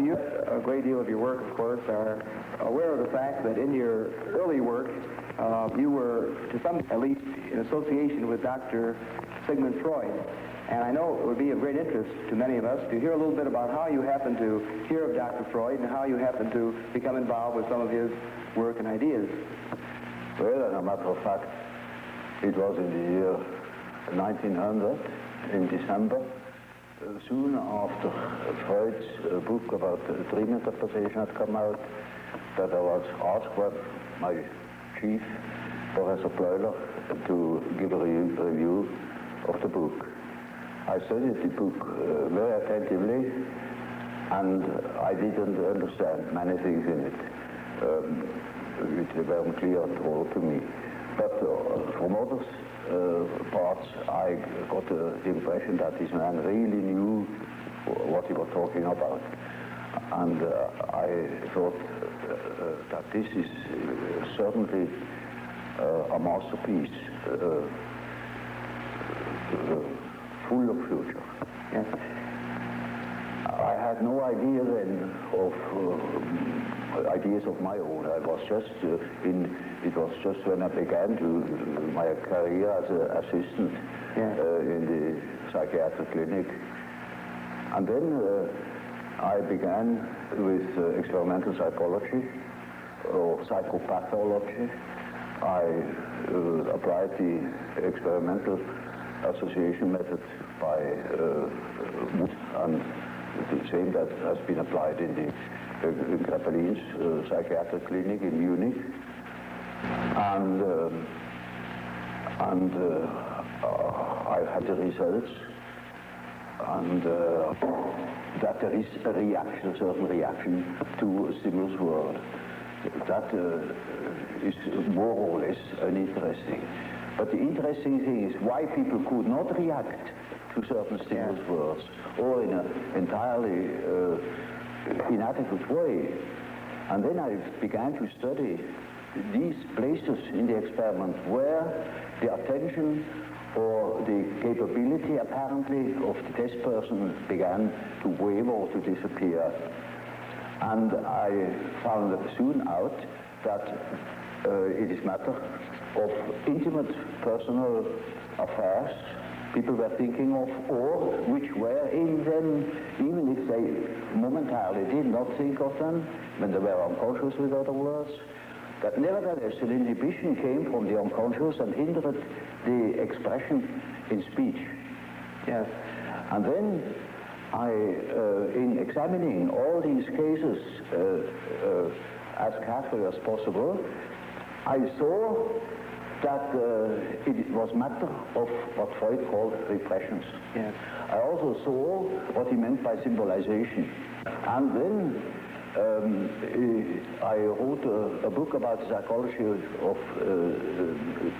you, a great deal of your work, of course, are aware of the fact that in your early work, you were, to some at least, in association with Dr. Sigmund Freud. And I know it would be of great interest to many of us to hear a little bit about how you happened to hear of Dr. Freud and how you happened to become involved with some of his work and ideas. Well, as a matter of fact, it was in the year 1900, in December, soon after Freud's book about dream interpretation had come out, that I was asked by my chief, Professor Bleuler, to give a review of the book. I studied the book very attentively, and I didn't understand many things in it, which weren't clear at all to me. But from other parts, I got the impression that this man really knew what he was talking about. And I thought that this is certainly a masterpiece, full of future. Yes. I had no idea then of ideas of my own. I was just it was just when I began my career as an assistant in the psychiatric clinic. And then I began with experimental psychology or psychopathology. I applied the experimental association method by Wood, and the same that has been applied in Grappelin's psychiatric clinic in Munich. And I had the results, and that there is a reaction, a certain reaction to a stimulus world. That is more or less uninteresting. But the interesting thing is why people could not react to certain stimulus worlds, or in an entirely inadequate way. And then I began to study these places in the experiment where the attention or the capability, apparently, of the test person began to waver or to disappear. And I found soon out that it is matter of intimate personal affairs people were thinking of, or which were in them, even if they momentarily did not think of them, when they were unconscious, with other words, that nevertheless an inhibition came from the unconscious and hindered the expression in speech. Yes. And then I, in examining all these cases as carefully as possible, I saw that it was matter of what Freud called repressions. Yes. I also saw what he meant by symbolization. And then I wrote a book about the psychology of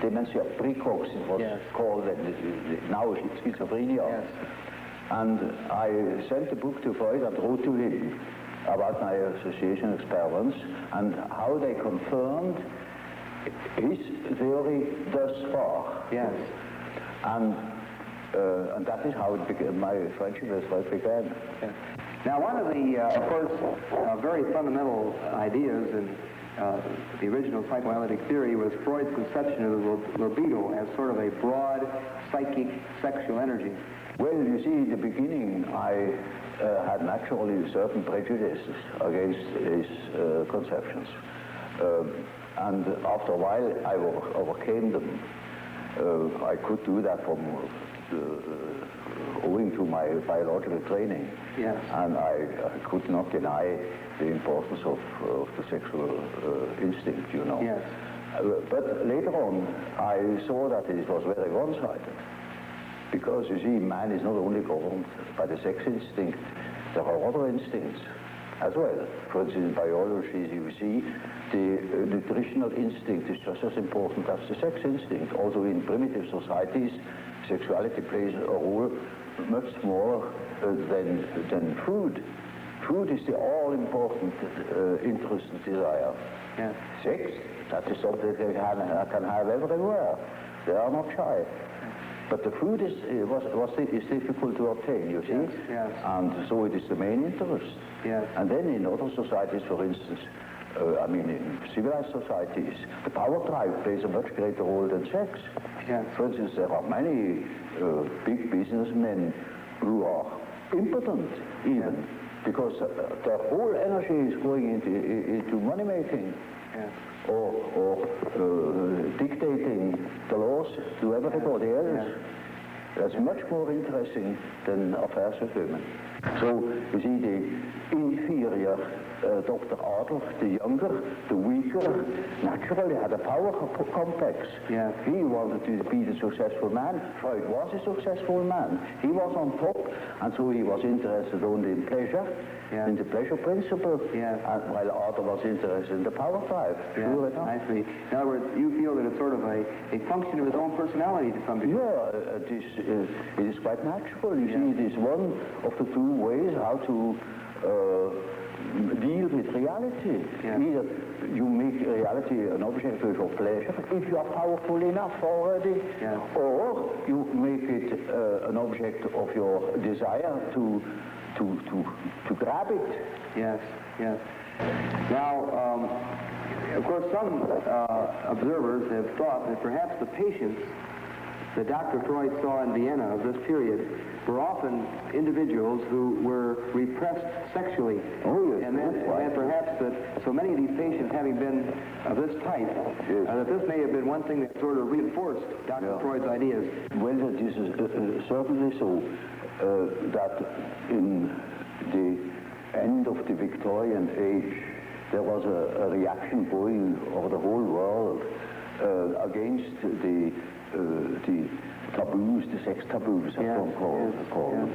dementia precox, it was called, now it's schizophrenia. Yes. And I sent the book to Freud and wrote to him about my association experiments and how they confirmed his theory thus far. Yes. And that is how it began, my friendship with Freud began. Yes. Now, one of the, of course, very fundamental ideas in the original psychoanalytic theory was Freud's conception of the libido as sort of a broad psychic sexual energy. Well, you see, in the beginning, I had naturally certain prejudices against his conceptions. And after a while, I overcame them. I could do that from owing to my biological training. Yes. And I could not deny the importance of the sexual instinct, you know. Yes. But later on, I saw that it was very one-sided. Because, you see, man is not only governed by the sex instinct, there are other instincts as well. For instance, in biology, you see, the nutritional instinct is just as important as the sex instinct. Also, in primitive societies, sexuality plays a role much more than food. Food is the all-important interest and desire. Yes. Sex, that is something they can have everywhere. They are not shy. But the food is difficult to obtain, you see. Yes, yes. And so it is the main interest. Yes. And then in other societies, for instance, in civilized societies, the power drive plays a much greater role than sex. Yes. For instance, there are many big businessmen who are impotent, even, because their whole energy is going into money making. Yes. Or dictating the laws to everybody else. Yes. That's much more interesting than affairs with women. So, you see, the inferior Dr. Adolf, the younger, the weaker, naturally had a power complex. Yes. He wanted to be the successful man. Freud was a successful man. He was on top, and so he was interested only in pleasure, in the pleasure principle, and while Adolf was interested in the power drive. Sure enough. I see. In other words, you feel that it's sort of a function of his own personality to some degree. Yeah, it is quite natural. You see, it is one of the two ways how to deal with reality. Either you make reality an object of your pleasure, if you are powerful enough already, or you make it an object of your desire to grab it. Yes, yes. Now, of course, some observers have thought that perhaps the patients that Dr. Freud saw in Vienna of this period were often individuals who were repressed sexually. Oh, yes. And then perhaps that so many of these patients having been of this type, that this may have been one thing that sort of reinforced Dr. Freud's ideas. Well, it is certainly so that in the end of the Victorian age, there was a reaction going over the whole world against the taboos, the sex taboos, as one calls them.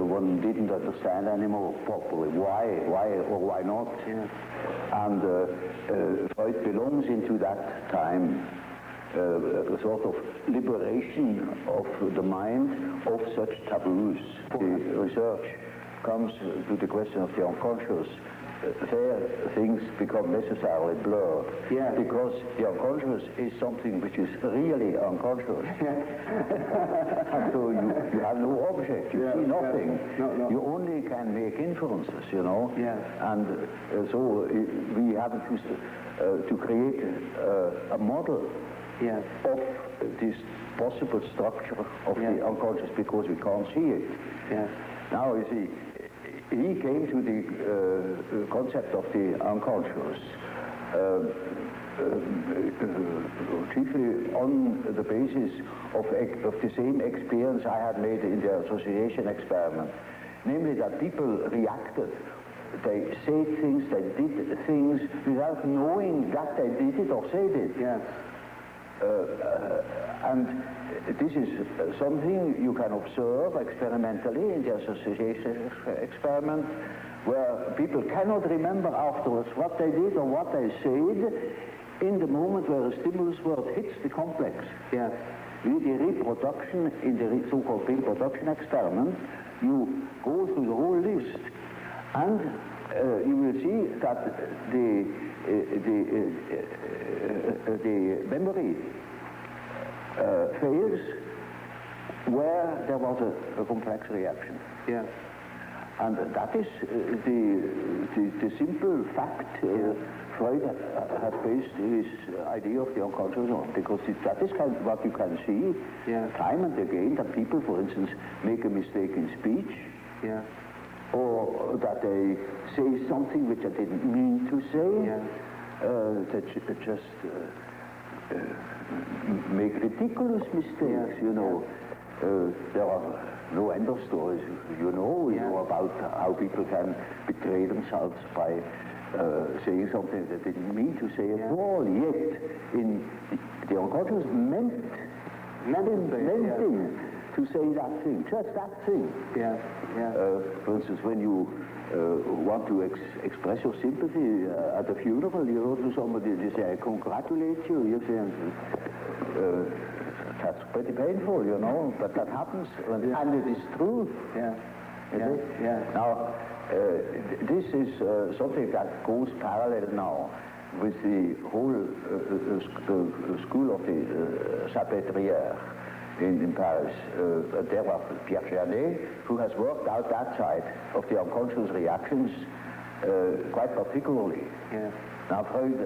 One didn't understand anymore properly why or why not. And Freud belongs into that time, a sort of liberation of the mind of such taboos. The research comes to the question of the unconscious. There things become necessarily blurred, because the unconscious is something which is really unconscious. And so you have no object, you see nothing. No. You only can make inferences, you know. And so we have to create a model of this possible structure of the unconscious, because we can't see it. Now, you see, he came to the concept of the unconscious chiefly on the basis of the same experience I had made in the association experiment, namely that people reacted. They said things, they did things without knowing that they did it or said it. And this is something you can observe experimentally in the association experiment, where people cannot remember afterwards what they did or what they said in the moment where the stimulus word hits the complex. The reproduction, in the so-called reproduction experiment, you go through the whole list, and you will see that the memory fails where there was a complex reaction. And that is the simple fact Freud has based his idea of the unconscious on, because that is kind of what you can see time and again, that people, for instance, make a mistake in speech, or that they say something which they didn't mean to say, that just make ridiculous mistakes, you know. There are no end of stories, you know about how people can betray themselves by saying something they didn't mean to say at all, yet in the unconscious meant to say that thing, just that thing. For instance, when you want to express your sympathy at a funeral, you go to somebody and you say, I congratulate you. You say, that's pretty painful, you know, but that happens, and it is true. Now, this is something that goes parallel now with the whole school of the Salpêtrière. in Paris. There was Pierre Janet, who has worked out that side of the unconscious reactions quite particularly. Yes. Now Freud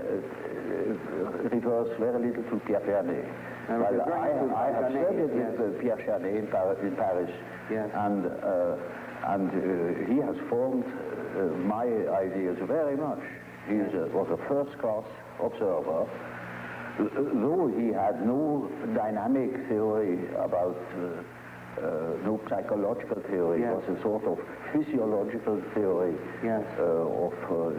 refers very little to Pierre Janet. Well, I have studied with Pierre Janet in Paris, yes. and he has formed my ideas very much. He was a first-class observer, though he had no dynamic theory about, no psychological theory. Yes. It was a sort of physiological theory Yes. of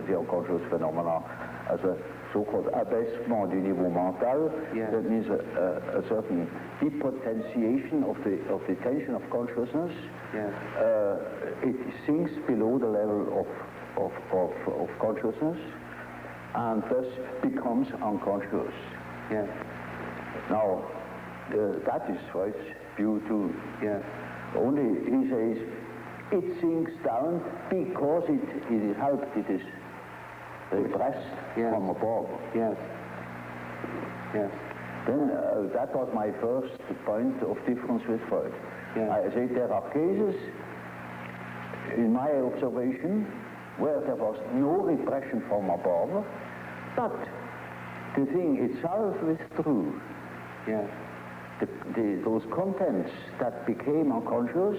the unconscious phenomena as a so-called abaissement du niveau mental. Yes. That means a certain depotentiation of the tension of consciousness. Yes. It sinks below the level of consciousness and thus becomes unconscious. Yes. Now, that is Freud's view too. Yes. Only he says it sinks down because it is helped, it is repressed Yes. from above. Yes. Yes. Then that was my first point of difference with Freud. Yes. I say there are cases, in my observation, where there was no repression from above, but the thing itself withdrew. Yes. Those contents that became unconscious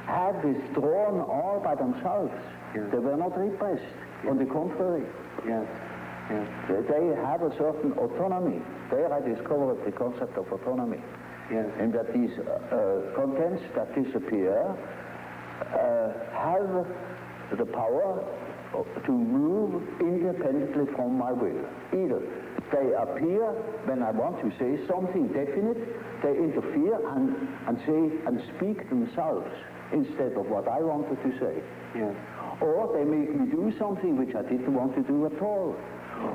had withdrawn all by themselves. Yes. They were not repressed. Yes. On the contrary. Yes. Yes. They have a certain autonomy. There I discovered the concept of autonomy. Yes. And that these contents that disappear have the power to move independently from my will. Either they appear when I want to say something definite, they interfere and say and speak themselves instead of what I wanted to say. Yes. Or they make me do something which I didn't want to do at all.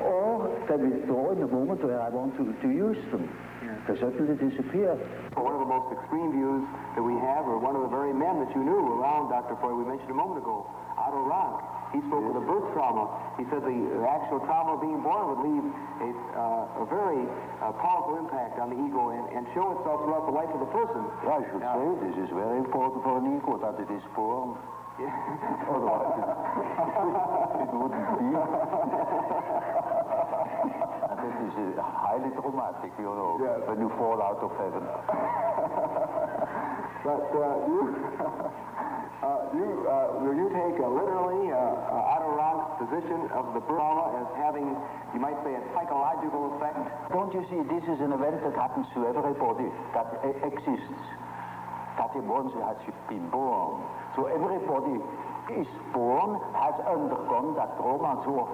Or they withdraw in the moment where I want to use them. Yes. They suddenly disappear. One of the most extreme views that we have, or one of the very men that you knew around Dr. Freud, we mentioned a moment ago, Otto Rank. He spoke of the birth trauma. He said the actual trauma of being born would leave a very powerful impact on the ego and show itself throughout the life of the person. I should say this is very important for an ego that it is born. Otherwise it wouldn't be. And that is highly traumatic, you know, Yes. when you fall out of heaven. But will you take literally Otto Rank's position of the birth trauma as having, you might say, a psychological effect? Don't you see, this is an event that happens to everybody that exists, that once has been born. So everybody is born, has undergone that trauma, so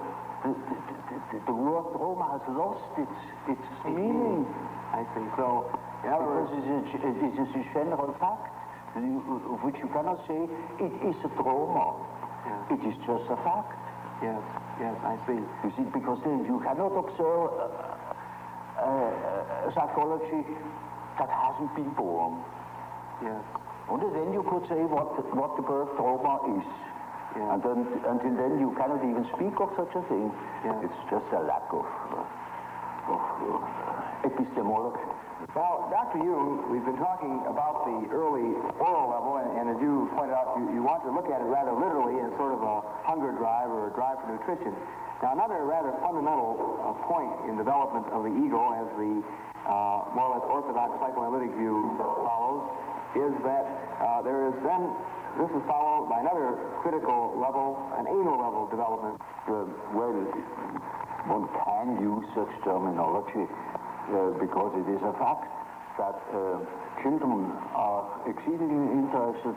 the word trauma has lost its meaning. I see. So, in other words, it is a general fact, of which you cannot say it is a trauma. Yeah. It is just a fact. yes, yes, I see. You see, because then you cannot observe psychology that hasn't been born. Yes. Only then you could say what the birth trauma is. Yeah. And then, until then you cannot even speak of such a thing. Yeah. It's just a lack of epistemology. Well, Dr. Jung, we've been talking about the early oral level, and as you pointed out, you want to look at it rather literally as sort of a hunger drive or a drive for nutrition. Now, another rather fundamental point in development of the ego, as the more or less orthodox psychoanalytic view follows, is that there is then, this is followed by another critical level, an anal level development. Well, one can use such terminology because it is a fact that children are exceedingly interested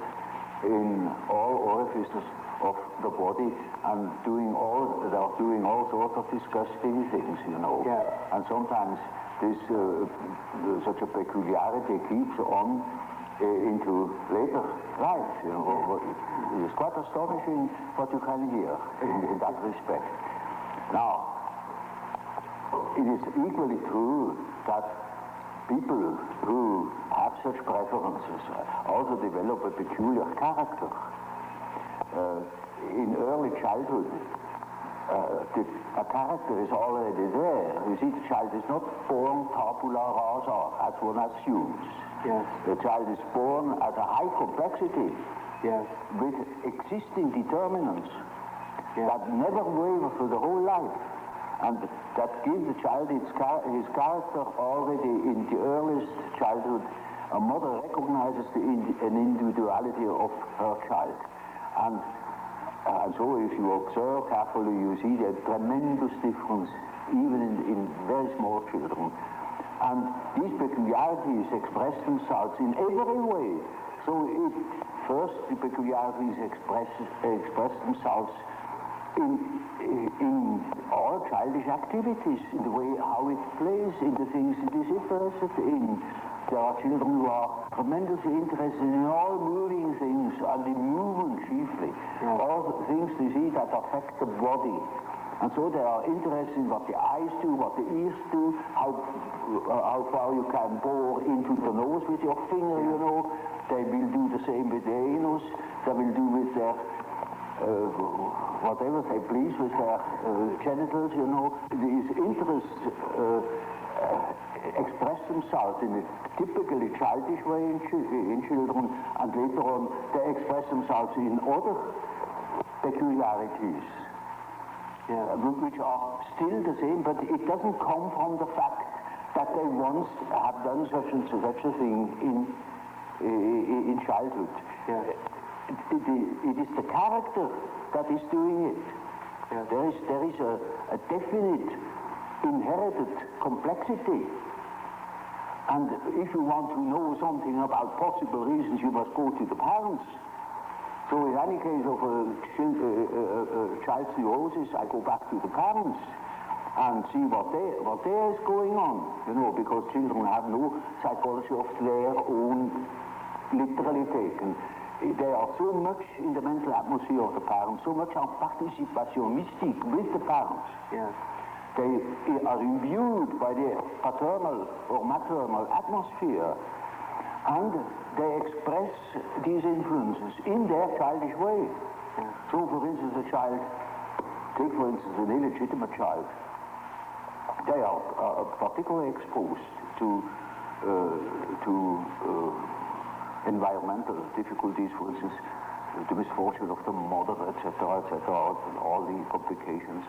in all orifices of the body and they are doing all sorts of disgusting things, you know. Yeah. And sometimes this such a peculiarity keeps on into later life, you know. It is quite astonishing what you can hear in that respect. Now, it is equally true that people who have such preferences also develop a peculiar character. In early childhood, a character is already there. You see, the child is not born tabula rasa, as one assumes. Yes. The child is born at a high complexity. Yes. With existing determinants that never waver for the whole life, and that give the child his character already in the earliest childhood. A mother recognizes an individuality of her child, and so if you observe carefully, you see the tremendous difference even in very small children. And these peculiarities express themselves in every way. So first, the peculiarities express themselves in all childish activities, in the way how it plays, in the things it is interested in. There are children who are tremendously interested in all moving things, and in movement chiefly. All the things they see that affect the body. And so they are interested in what the eyes do, what the ears do, how far you can bore into the nose with your finger, you know. They will do the same with their anus. They will do with their whatever they please with their genitals, you know. These interests express themselves in a typically childish way in children, and later on they express themselves in other peculiarities, which are still the same, but it doesn't come from the fact that they once have done such a thing in childhood. It is the character that is doing it. There is a definite inherited complexity. And if you want to know something about possible reasons, you must go to the parents. So in any case of a child's neurosis, I go back to the parents and see what there is going on, you know, because children have no psychology of their own, literally taken. They are so much in the mental atmosphere of the parents, so much en participation mystique with the parents. Yes. They are imbued by the paternal or maternal atmosphere, and they express these influences in their childish way. So, for instance, take for instance an illegitimate child. They are particularly exposed to environmental difficulties, for instance, the misfortune of the mother, etc., and all the complications.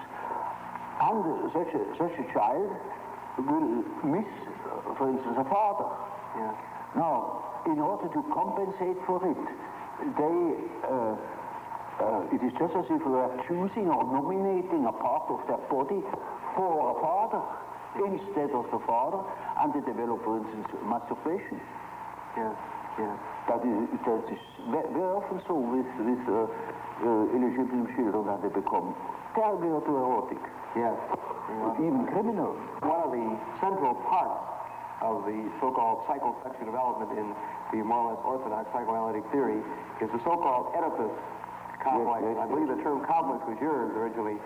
And such a child will miss, for instance, a father. Now, in order to compensate for it, it is just as if we were choosing or nominating a part of their body for a father instead of the father, and they develop, for instance, masturbation. That is very often so with illegitimate children, that they become terribly autoerotic. Even criminal. One of the central parts of the so-called psychosexual development in the more or less orthodox psychoanalytic theory is the so-called Oedipus complex. I believe the term complex was yours originally.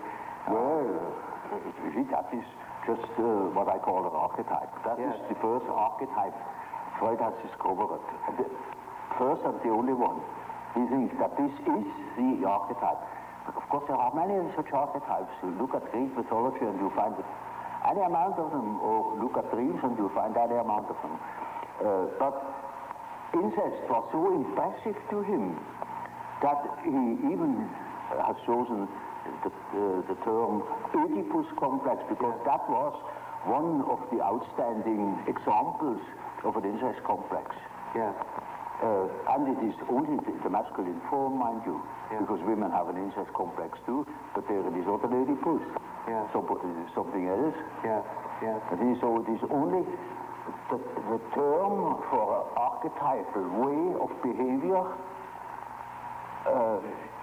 That is just what I call an archetype. That is the first archetype Freud has discovered. The first and the only one. He thinks that this is the archetype. Of course, there are many such archetypes. You look at Greek mythology and you find any amount of them, or look at dreams and you find any amount of them. But incest was so impressive to him that he even has chosen the term Oedipus complex, because that was one of the outstanding examples of an incest complex. And it is only the masculine form, mind you, because women have an incest complex too, but there it is not an Oedipus. So it is something else. So it is only the term for an archetypal way of behavior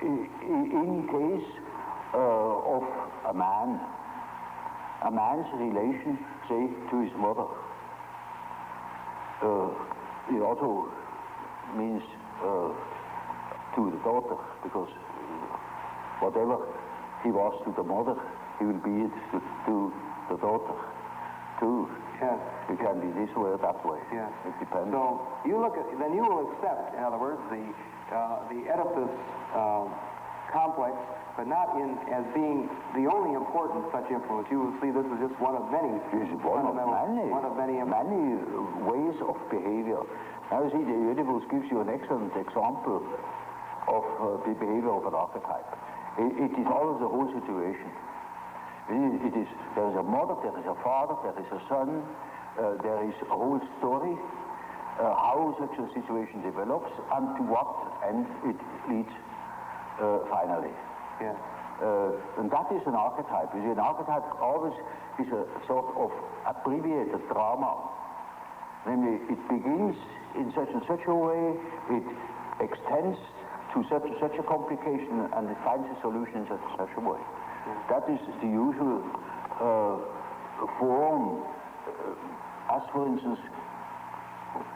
in case of a man's relation, say, to his mother. It also means to the daughter, because whatever he was to the mother, he will be it to the daughter too. It can be this way or that way. It depends. So you look at, then you will accept, in other words, the Oedipus complex, but not as being the only important such influence. You will see this is just one of many. One of many ways of behavior. Now you see, the universe gives you an excellent example of the behavior of an archetype. It is always the whole situation. There is a mother, there is a father, there is a son, there is a whole story, how such a situation develops, and to what end it leads finally. Yeah. And that is an archetype. You see, an archetype always is a sort of abbreviated drama. Namely, it begins in such and such a way, it extends to such a complication, and it finds a solution in such a way. That is the usual form. As for instance,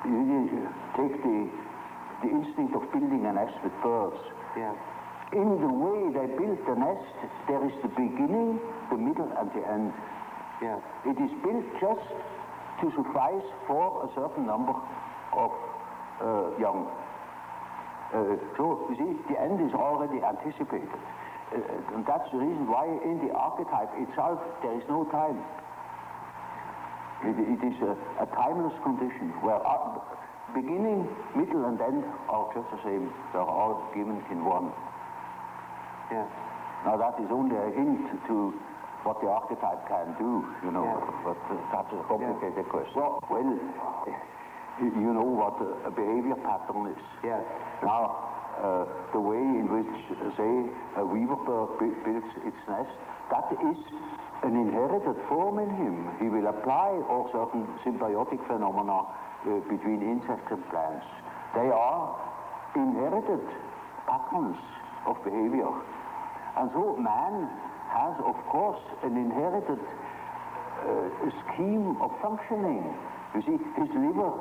you take the instinct of building a nest with birds. Yeah. In the way they build the nest, there is the beginning, the middle, and the end. Yeah. It is built just to suffice for a certain number of young. So, you see, the end is already anticipated. And that's the reason why in the archetype itself there is no time. It is a timeless condition where beginning, middle, and end are just the same. They're all given in one. Yeah. Now that is only a hint to what the archetype can do, you know, but that's a complicated question. Well, you know what a behavior pattern is. Yes. Now, the way in which, say, a weaver bird builds its nest, that is an inherited form in him. He will apply all certain symbiotic phenomena between insects and plants. They are inherited patterns of behavior. And so man has, of course, an inherited scheme of functioning. You see, his liver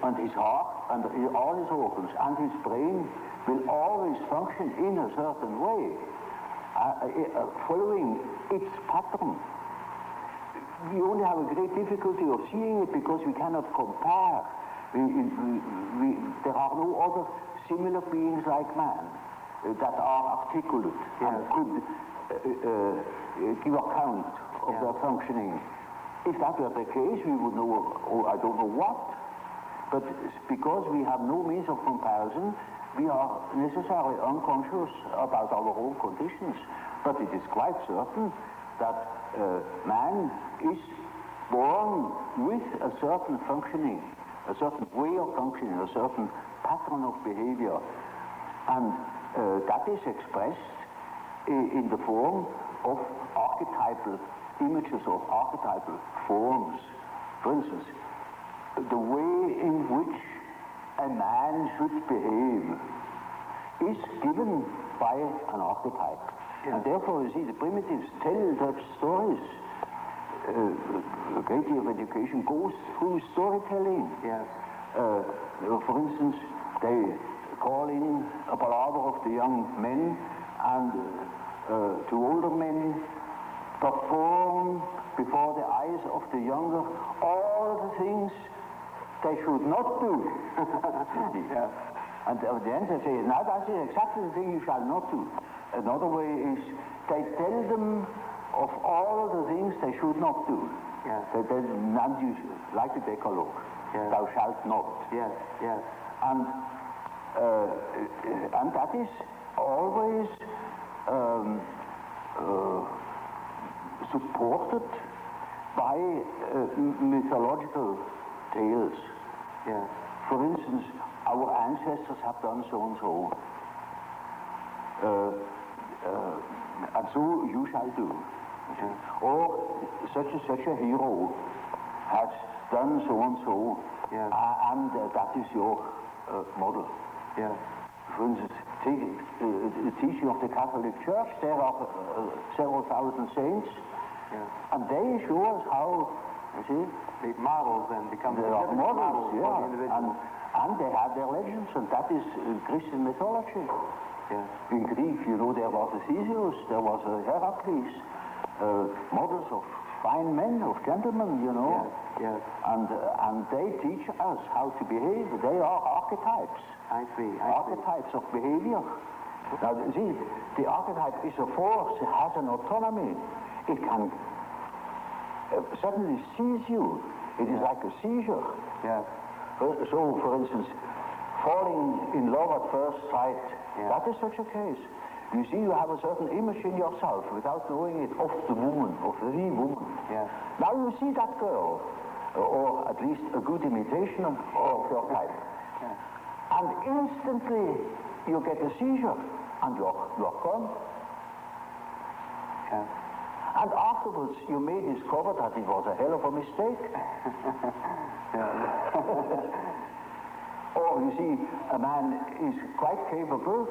and his heart and all his organs and his brain will always function in a certain way, following its pattern. We only have a great difficulty of seeing it because we cannot compare. There are no other similar beings like man that are articulate and could give account of their functioning. If that were the case, we would know, I don't know what. But because we have no means of comparison, we are necessarily unconscious about our own conditions. But it is quite certain that man is born with a certain functioning, a certain way of functioning, a certain pattern of behavior. And that is expressed in the form of archetypal images, of archetypal forms. For instance, the way in which a man should behave is given by an archetype. And therefore, you see, the primitives tell such stories. A great deal of education goes through storytelling. Yes. For instance, they call in a palaver of the young men and to older men perform before the eyes of the younger all the things they should not do. And at the end they say, now that is exactly the thing you shall not do. Another way is they tell them of all the things they should not do. Yes. They tell them, like the Decalogue, thou shalt not. Yes, yes. And that is always supported by mythological tales. Yeah. For instance, our ancestors have done so and so, and so you shall do. Or such a hero has done so and so, and that is your model. Yeah. For instance, the teaching of the Catholic Church, there are several thousand saints, and they show us how, you see, they models and become models, for the individual. And they have their legends, and that is Christian mythology. Yeah. In Greek, you know, there was a Theseus, there was a Heracles, models of fine men, of gentlemen, you know. Yes. And they teach us how to behave. They are archetypes. I see. Archetypes of behavior. Now, see, the archetype is a force. It has an autonomy. It can suddenly seize you. It is like a seizure. Yes. So, for instance, falling in love at first sight, that is such a case. You see, you have a certain image in yourself without knowing it of the woman, of the woman. Yeah. Now you see that girl, or at least a good imitation of your type. Yeah. And instantly you get a seizure, and you're gone. Yeah. And afterwards you may discover that it was a hell of a mistake. Or you see, a man is quite capable,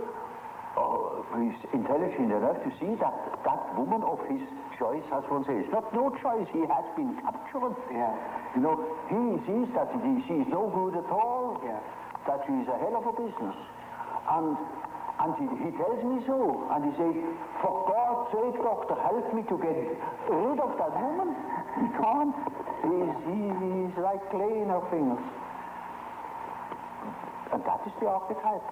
he's intelligent enough to see that that woman of his choice, as one says, not no choice, he has been captured. Yeah. You know, he sees that she is no good at all, that she is a hell of a business. And he tells me so, and he says, for God's sake, doctor, help me to get rid of that woman. He can't. He's like clay in her fingers. And that is the archetype.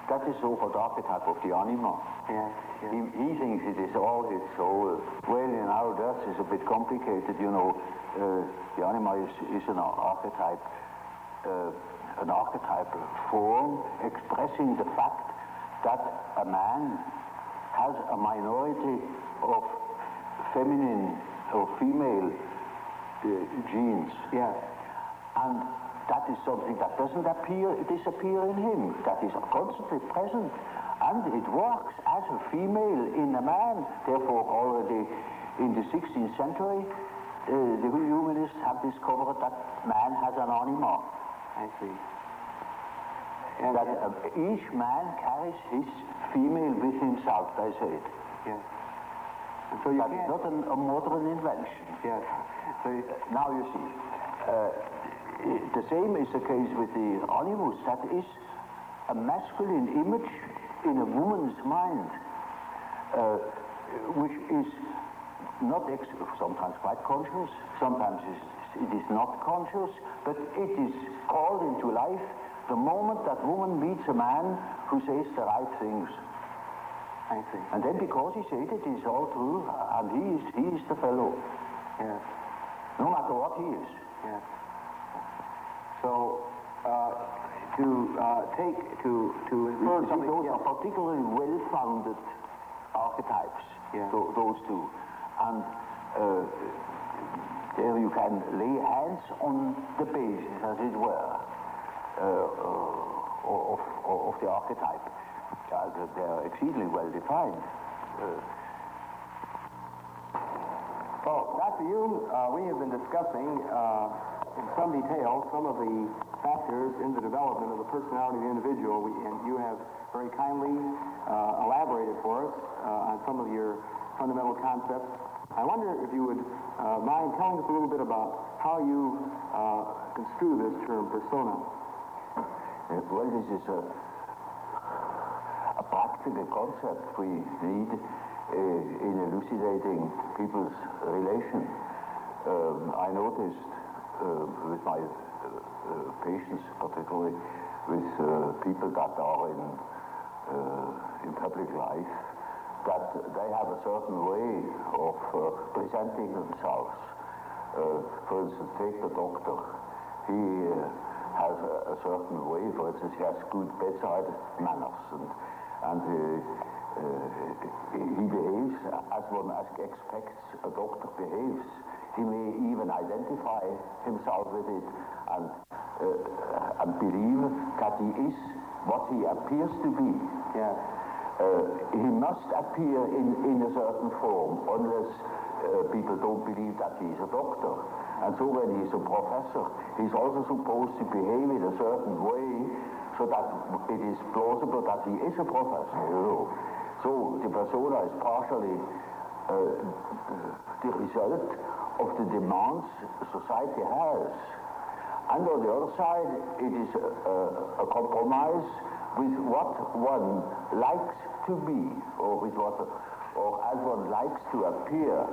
That is so-called archetype of the anima. Yeah. He thinks it is all his soul. Well, you know, that is a bit complicated, you know. The anima is an archetype form expressing the fact that a man has a minority of feminine or female genes. Yeah. And that is something that doesn't disappear in him. That is constantly present. And it works as a female in a man. Therefore, already in the 16th century, the humanists have discovered that man has an anima. I see. And that each man carries his female with himself, they say it. Yeah. And so you that is not a modern invention. Yeah. So now you see. The same is the case with the animus. That is a masculine image in a woman's mind, which is not sometimes quite conscious, sometimes it is not conscious, but it is called into life the moment that woman meets a man who says the right things. I see. And then because he said it is all true, and he is the fellow. Yeah. No matter what he is. Yeah. So, to infer something, those are particularly well-founded archetypes. Yeah. Those two, and there you can lay hands on the basis, as it were, of the archetype. They are exceedingly well defined. Well, Dr. Jung, we have been discussing in some detail some of the factors in the development of the personality of the individual, and you have very kindly elaborated for us on some of your fundamental concepts. I wonder if you would mind telling us a little bit about how you construe this term, persona. Well, this is a practical concept we need in elucidating people's relation. I noticed with my patients, particularly with people that are in public life, that they have a certain way of presenting themselves. For instance, take the doctor. He has a certain way. For instance, he has good bedside manners, and he behaves as one expects a doctor behaves. He may even identify himself with it and believe that he is what he appears to be. Yeah. He must appear in a certain form, unless people don't believe that he is a doctor. And so when he is a professor, he's also supposed to behave in a certain way so that it is plausible that he is a professor, you know. So the persona is partially the result of the demands society has. And on the other side, it is a compromise with what one likes to be, or with what, or as one likes to appear.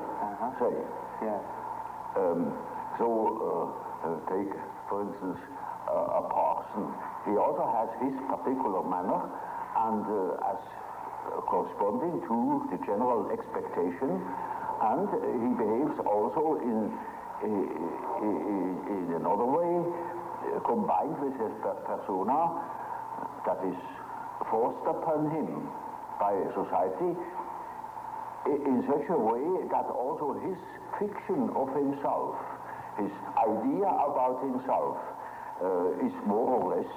Say. Yeah. Take, for instance, a parson. He also has his particular manner, and as corresponding to the general expectation, and he behaves also in another way combined with his persona that is forced upon him by society in such a way that also his fiction of himself, his idea about himself, is more or less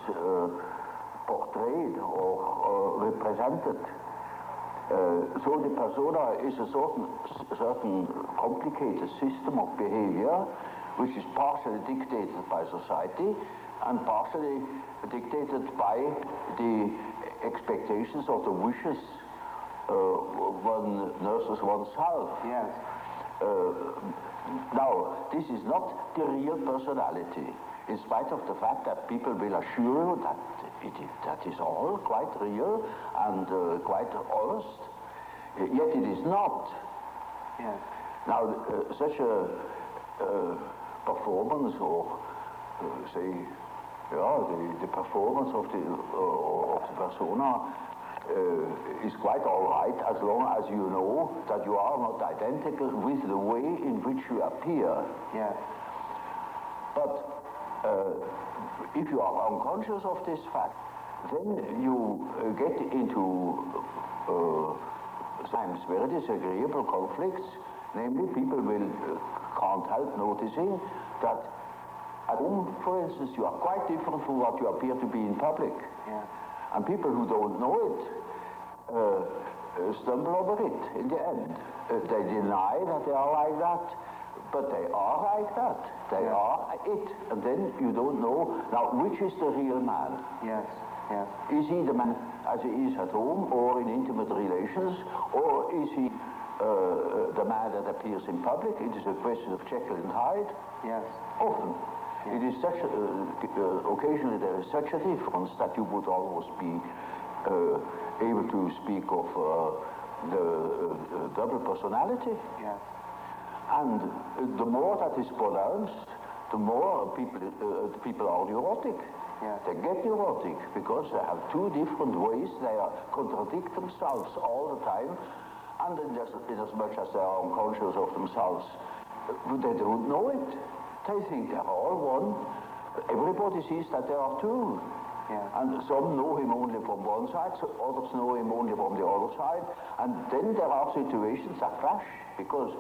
portrayed or represented. So the persona is a certain complicated system of behavior which is partially dictated by society and partially dictated by the expectations or the wishes one nurses oneself. Yes. Now, this is not the real personality, in spite of the fact that people will assure you that that is all quite real and quite honest, yet it is not. Yes. Now, such a performance, or say, the performance of the persona is quite all right as long as you know that you are not identical with the way in which you appear. Yes. But if you are unconscious of this fact, then you get into times very disagreeable conflicts. Namely, people can't help noticing that at home, for instance, you are quite different from what you appear to be in public. Yeah. And people who don't know it stumble over it in the end. They deny that they are like that, but they are like that. They are it. And then you don't know, now, which is the real man? Yes. Yes. Is he the man as he is at home or in intimate relations, or is he the man that appears in public? It is a question of Jekyll and Hyde. Yes. Often. It is such occasionally there is such a difference that you would almost be able to speak of the double personality. Yes. And the more that is pronounced, the more people are neurotic. Yes. They get neurotic because they have two different ways. They contradict themselves all the time, and in as much as they are unconscious of themselves, they don't know it. They think they're all one. Everybody sees that there are two. Yeah. And some know him only from one side, so others know him only from the other side. And then there are situations that clash, because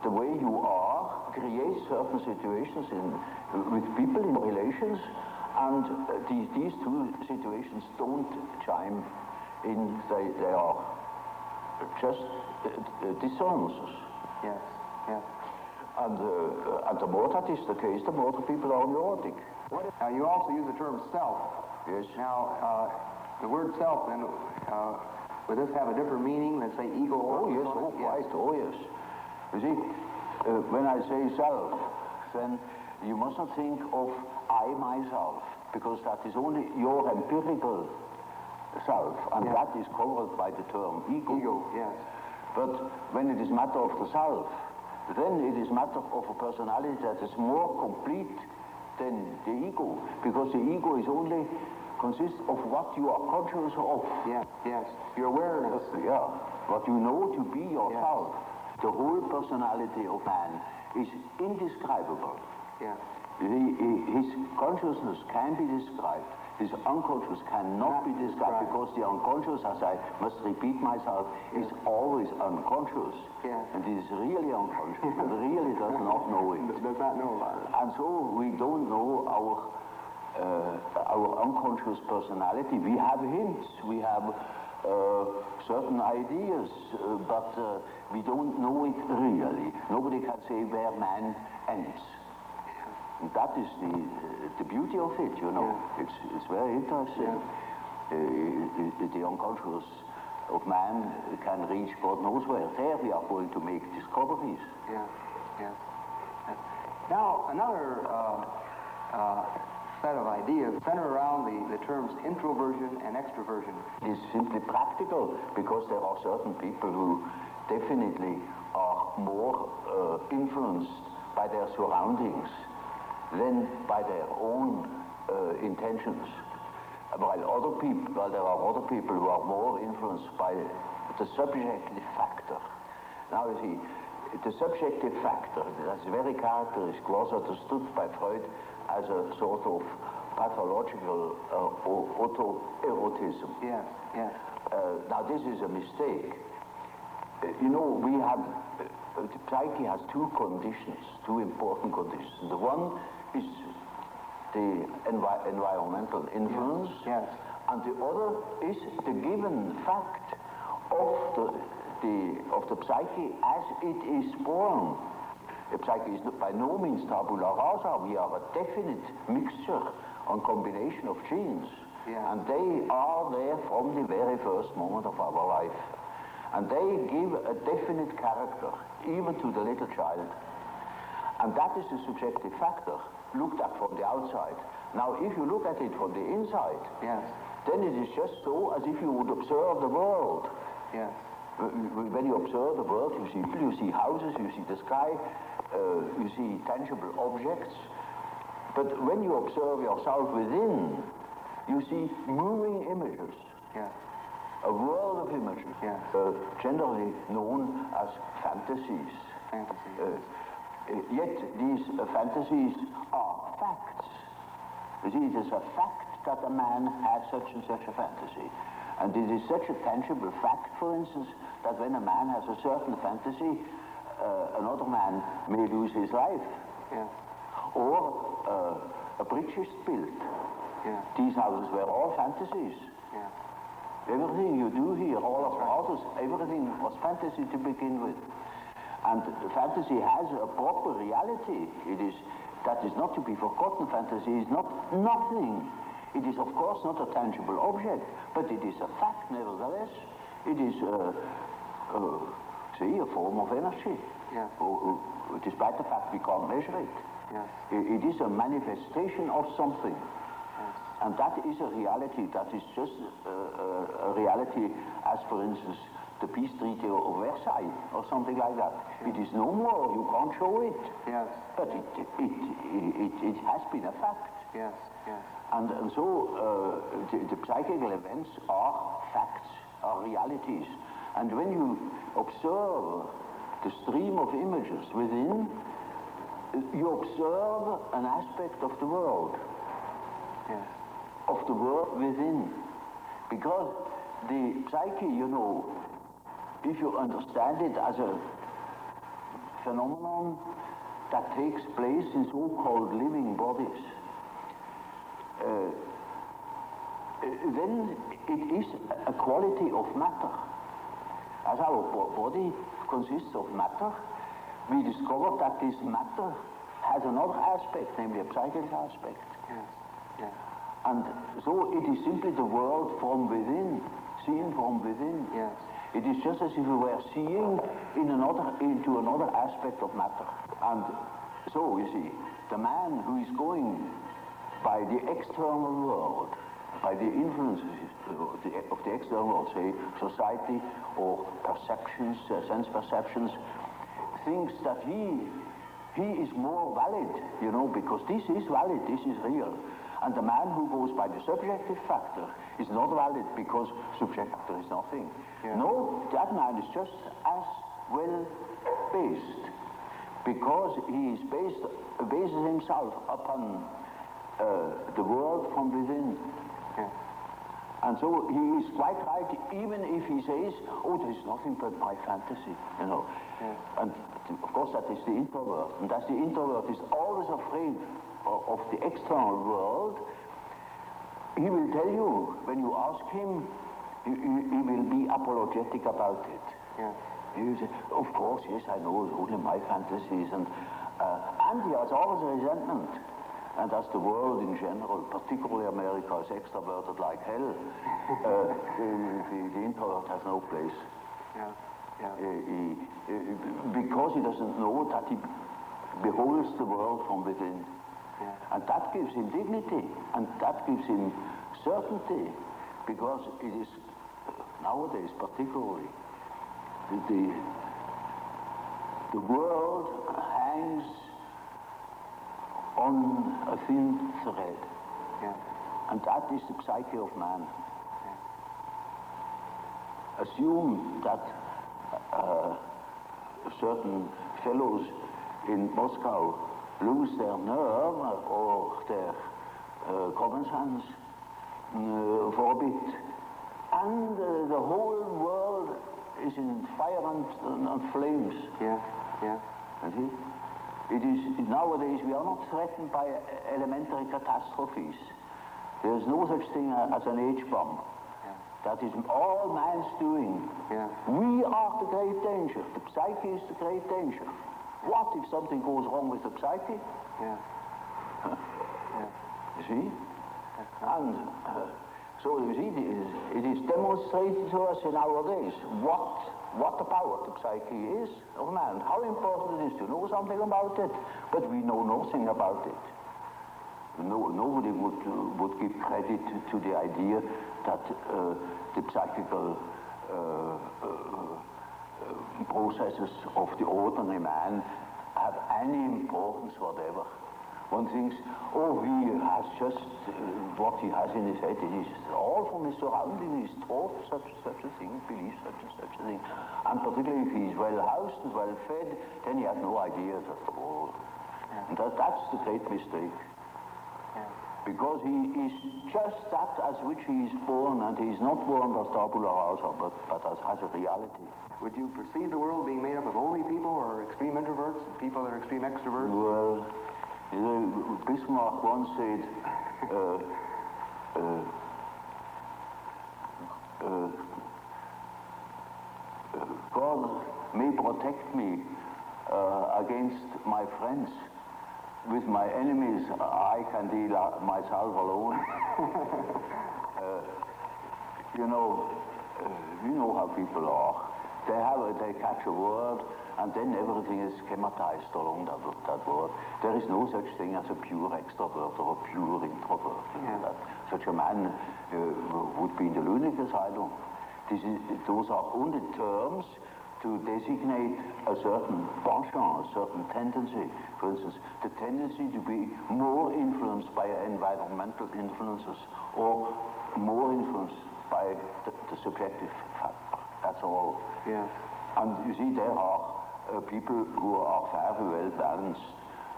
the way you are creates certain situations with people in relations, and these two situations don't chime in. They are just dissonances. Yes. Yes. And the more that is the case, the more the people are neurotic. Now, you also use the term self. Yes. Now, the word self, then, would this have a different meaning than, say, ego? Oh, yes, oh, quite, oh, yes. You see, when I say self, then you mustn't think of I myself, because that is only your empirical self, and that is covered by the term ego. Ego, yes. But when it is matter of the self, then it is matter of a personality that is more complete than the ego, because the ego is only consists of what you are conscious of. Yes, yes. Your awareness. Yeah, what you know to be yourself. Yes. The whole personality of man is indescribable. Yeah. His consciousness can be described. His unconscious cannot be described, because the unconscious, as I must repeat myself, is always unconscious. Yeah. And it is really unconscious. It really does not know it. Does not know about it. And so we don't know our unconscious personality. We have hints. We have certain ideas, but we don't know it really. Nobody can say where man ends. That is the beauty of it, you know. Yeah. It's very interesting. Yeah. The unconscious of man can reach God knows where. There we are going to make discoveries. Yeah, yeah. Now, another set of ideas center around the terms introversion and extroversion. It is simply practical, because there are certain people who definitely are more influenced by their surroundings than by their own intentions. While there are other people who are more influenced by the subjective factor. Now you see, the subjective factor, that's very characteristic, was understood by Freud as a sort of pathological autoerotism. Yes, yes. Now this is a mistake. You know, we have, the psyche has two conditions, two important conditions. The one is the environmental influence, yes. and the other is the given fact of the psyche as it is born. The psyche is by no means tabula rasa. We are a definite mixture and combination of genes. Yeah. And they are there from the very first moment of our life. And they give a definite character, even to the little child. And that is the subjective factor, looked at from the outside. Now, if you look at it from the inside, Yes. then it is just so as if you would observe the world. Yes. When you observe the world, you see people, you see houses, you see the sky, you see tangible objects. But when you observe yourself within, you see moving images. Yes. A world of images, Yes. generally known as fantasies. Fantasy. Yet these fantasies are facts. You see, it is a fact that a man has such and such a fantasy. And it is such a tangible fact, for instance, that when a man has a certain fantasy, another man may lose his life. Yes. Or a bridge is built. Yes. These houses were all fantasies. Yes. Everything you do here, all of houses, everything was fantasy to begin with. And fantasy has a proper reality. That is not to be forgotten. Fantasy is not nothing. It is, of course, not a tangible object, but it is a fact, nevertheless. It is, a form of energy. Yeah. Despite the fact we can't measure it. Yes. It is a manifestation of something. Yes. And that is a reality. That is just a reality as, for instance, the peace treaty of Versailles or something like that. It is no more. You can't show it. Yes. But it has been a fact. Yes. Yes. And so the psychical events are facts, are realities. And when you observe the stream of images within, you observe an aspect of the world. Yes. Of the world within. Because the psyche, you know, if you understand it as a phenomenon that takes place in so-called living bodies, then it is a quality of matter. As our body consists of matter, we discover that this matter has another aspect, namely a psychic aspect. Yes. Yes. And so it is simply the world from within, seen from within. Yes. It is just as if we were seeing into another aspect of matter. And so, you see, the man who is going by the external world, by the influences of the external world, say society or perceptions, sense perceptions, thinks that he is more valid, you know, because this is valid, this is real. And the man who goes by the subjective factor is not valid because subjective factor is nothing. Yeah. No, that man is just as well based because he is bases himself upon the world from within. Yeah. And so he is quite right, even if he says, oh, there's nothing but my fantasy, you know. Yeah. And of course that is the introvert. And as the introvert is always afraid of the external world, he will tell you, when you ask him, he will be apologetic about it. Yeah. He will say, of course, yes, I know, it's only my fantasies. And he has always a resentment. And as the world in general, particularly America, is extroverted like hell, the introvert has no place. Yeah. Yeah. Because he doesn't know that he beholds the world from within. Yeah. And that gives him dignity, and that gives him certainty, because it is, nowadays particularly, the world hangs on a thin thread. Yeah. And that is the psyche of man. Yeah. Assume that certain fellows in Moscow lose their nerve or their common sense for a bit. And the whole world is in fire and flames. Yeah, yeah. You see? It is, nowadays we are not threatened by elementary catastrophes. There is no such thing as an H-bomb. Yeah. That is all man's doing. Yeah. We are the great danger. The psyche is the great danger. What if something goes wrong with the psyche? Yeah. Yeah. You see? And so you see, it is demonstrated to us in our days what the power of the psyche is of man, how important it is to know something about it, but we know nothing about it. Nobody would give credit to the idea that the psychical processes of the ordinary man have any importance whatever. One thinks, oh, he has just what he has in his head. It is all from his surroundings. He's taught such a thing, believes such a thing. And particularly if he's well housed and well fed, then he has no ideas at all. Yeah. And that's the great mistake. Yeah. Because he is just that as which he is born, and he is not born as tabula rasa, but as a reality. Would you perceive the world being made up of only people or extreme introverts and people that are extreme extroverts? Well, Bismarck once said, God may protect me against my friends. With my enemies, I can deal myself alone. You know how people are. They catch a word, and then everything is schematized along that word. There is no such thing as a pure extrovert or a pure introvert. Yeah. Such a man would be in the lunatic asylum. Those are only terms to designate a certain penchant, a certain tendency. For instance, the tendency to be more influenced by environmental influences or more influenced by the subjective factor. That's all. Yeah. And you see, there are people who are very well balanced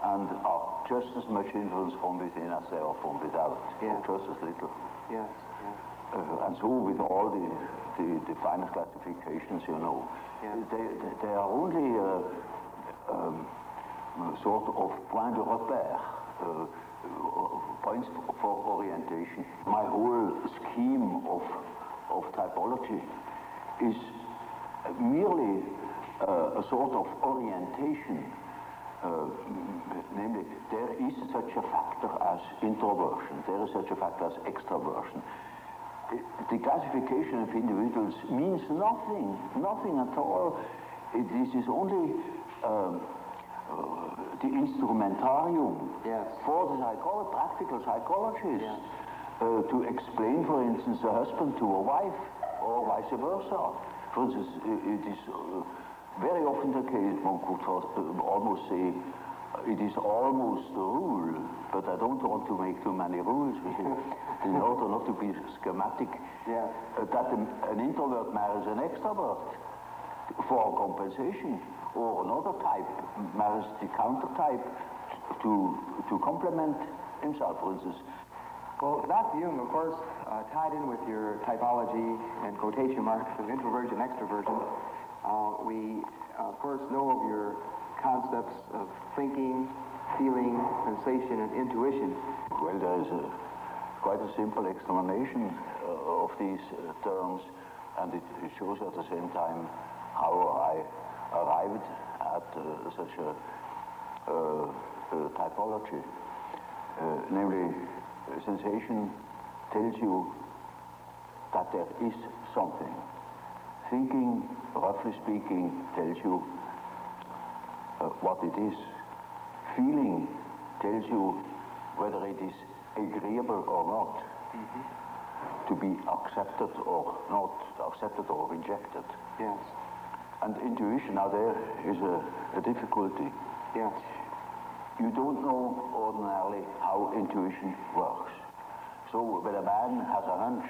and are just as much influenced from within as they are from without, Yeah. or just as little. Yes. Yeah. And so with all the finer classifications, Yeah. they are only sort of point de repère, points for orientation. My whole scheme of typology is merely a sort of orientation. Namely, there is such a factor as introversion, there is such a factor as extraversion. The classification of individuals means nothing at all. This is only the instrumentarium for the practical psychologists to explain, for instance, a husband to a wife, or vice versa. For instance, it is very often the case, one could almost say, it is almost a rule, but I don't want to make too many rules in order not to be schematic, that an introvert marries an extrovert for compensation, or another type marries the counter type to complement himself, for instance. Well, Dr. Jung, of course, tied in with your typology and quotation marks of introversion, extroversion, we, of course, know of your concepts of thinking, feeling, sensation, and intuition. Well, there is quite a simple explanation of these terms, and it shows at the same time how I arrived at such a typology. Namely, sensation tells you that there is something. Thinking, roughly speaking, tells you what it is. Feeling tells you whether it is agreeable or not, to be accepted or not, accepted or rejected. Yes. And intuition, now there is a difficulty. Yes. You don't know ordinarily how intuition works. So when a man has a hunch,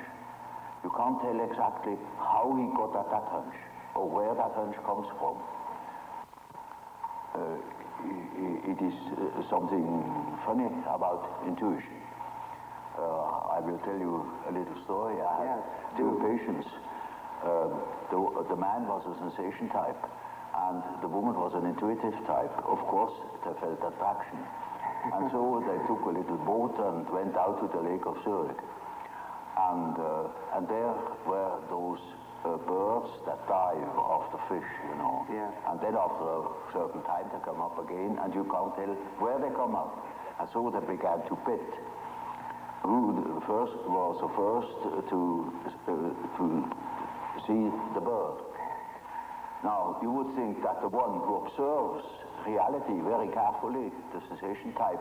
you can't tell exactly how he got at that hunch or where that hunch comes from. it is something funny about intuition. I will tell you a little story. I had two patients. The man was a sensation type, and the woman was an intuitive type. Of course, they felt attraction. And so they took a little boat and went out to the Lake of Zurich. And there were those birds that dive after fish, you know. Yeah. And then after a certain time they come up again, and you can't tell where they come up. And so they began to bet. Who was the first to see the bird? Now, you would think that the one who observes reality very carefully, the sensation type,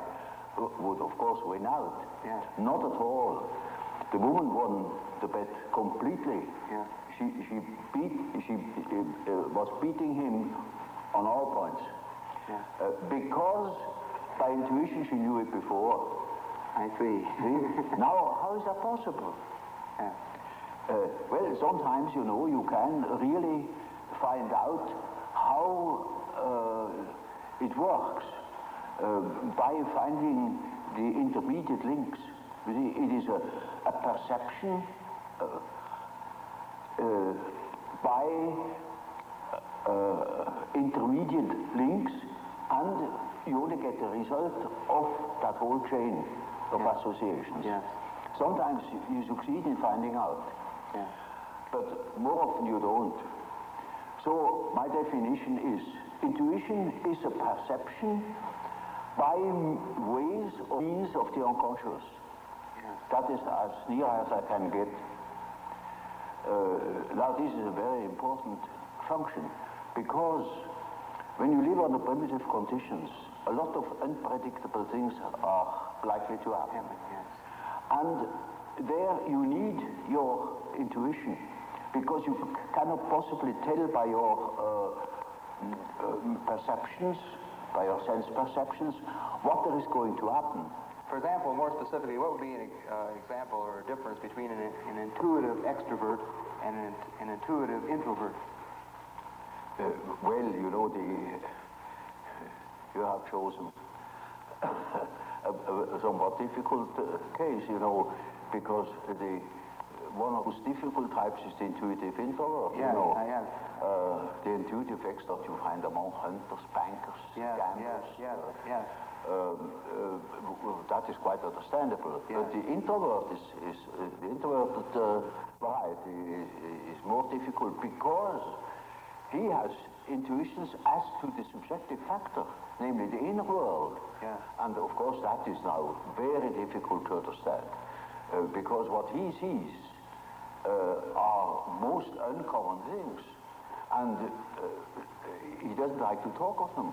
would of course win out. Yeah. Not at all. The woman won the bet completely. Yeah. She was beating him on all points. Yeah. Because by intuition she knew it before. I see. Now, how is that possible? Yeah. Well, sometimes, you know, you can really find out how it works by finding the intermediate links. You see, it is a perception by intermediate links, and you only get the result of that whole chain of associations. Yes. Sometimes you succeed in finding out, but more often you don't. So my definition is, intuition is a perception by ways or means of the unconscious. That is as near as I can get. Now this is a very important function, because when you live under primitive conditions, a lot of unpredictable things are likely to happen. And there you need your intuition, because you cannot possibly tell by your perceptions, by your sense perceptions, what there is going to happen. For example, more specifically, what would be an example or a difference between an intuitive extrovert and an intuitive introvert? Well, you know, you have chosen a somewhat difficult case, you know, because one of those difficult types is the intuitive introvert. Yeah, you know. I have. The intuitive extrovert you find among hunters, bankers, gamblers. Yes. That is quite understandable. Yeah. But the introvert the introverted variety is more difficult, because he has intuitions as to the subjective factor, namely the inner world. Yeah. And of course that is now very difficult to understand, because what he sees are most uncommon things, and he doesn't like to talk of them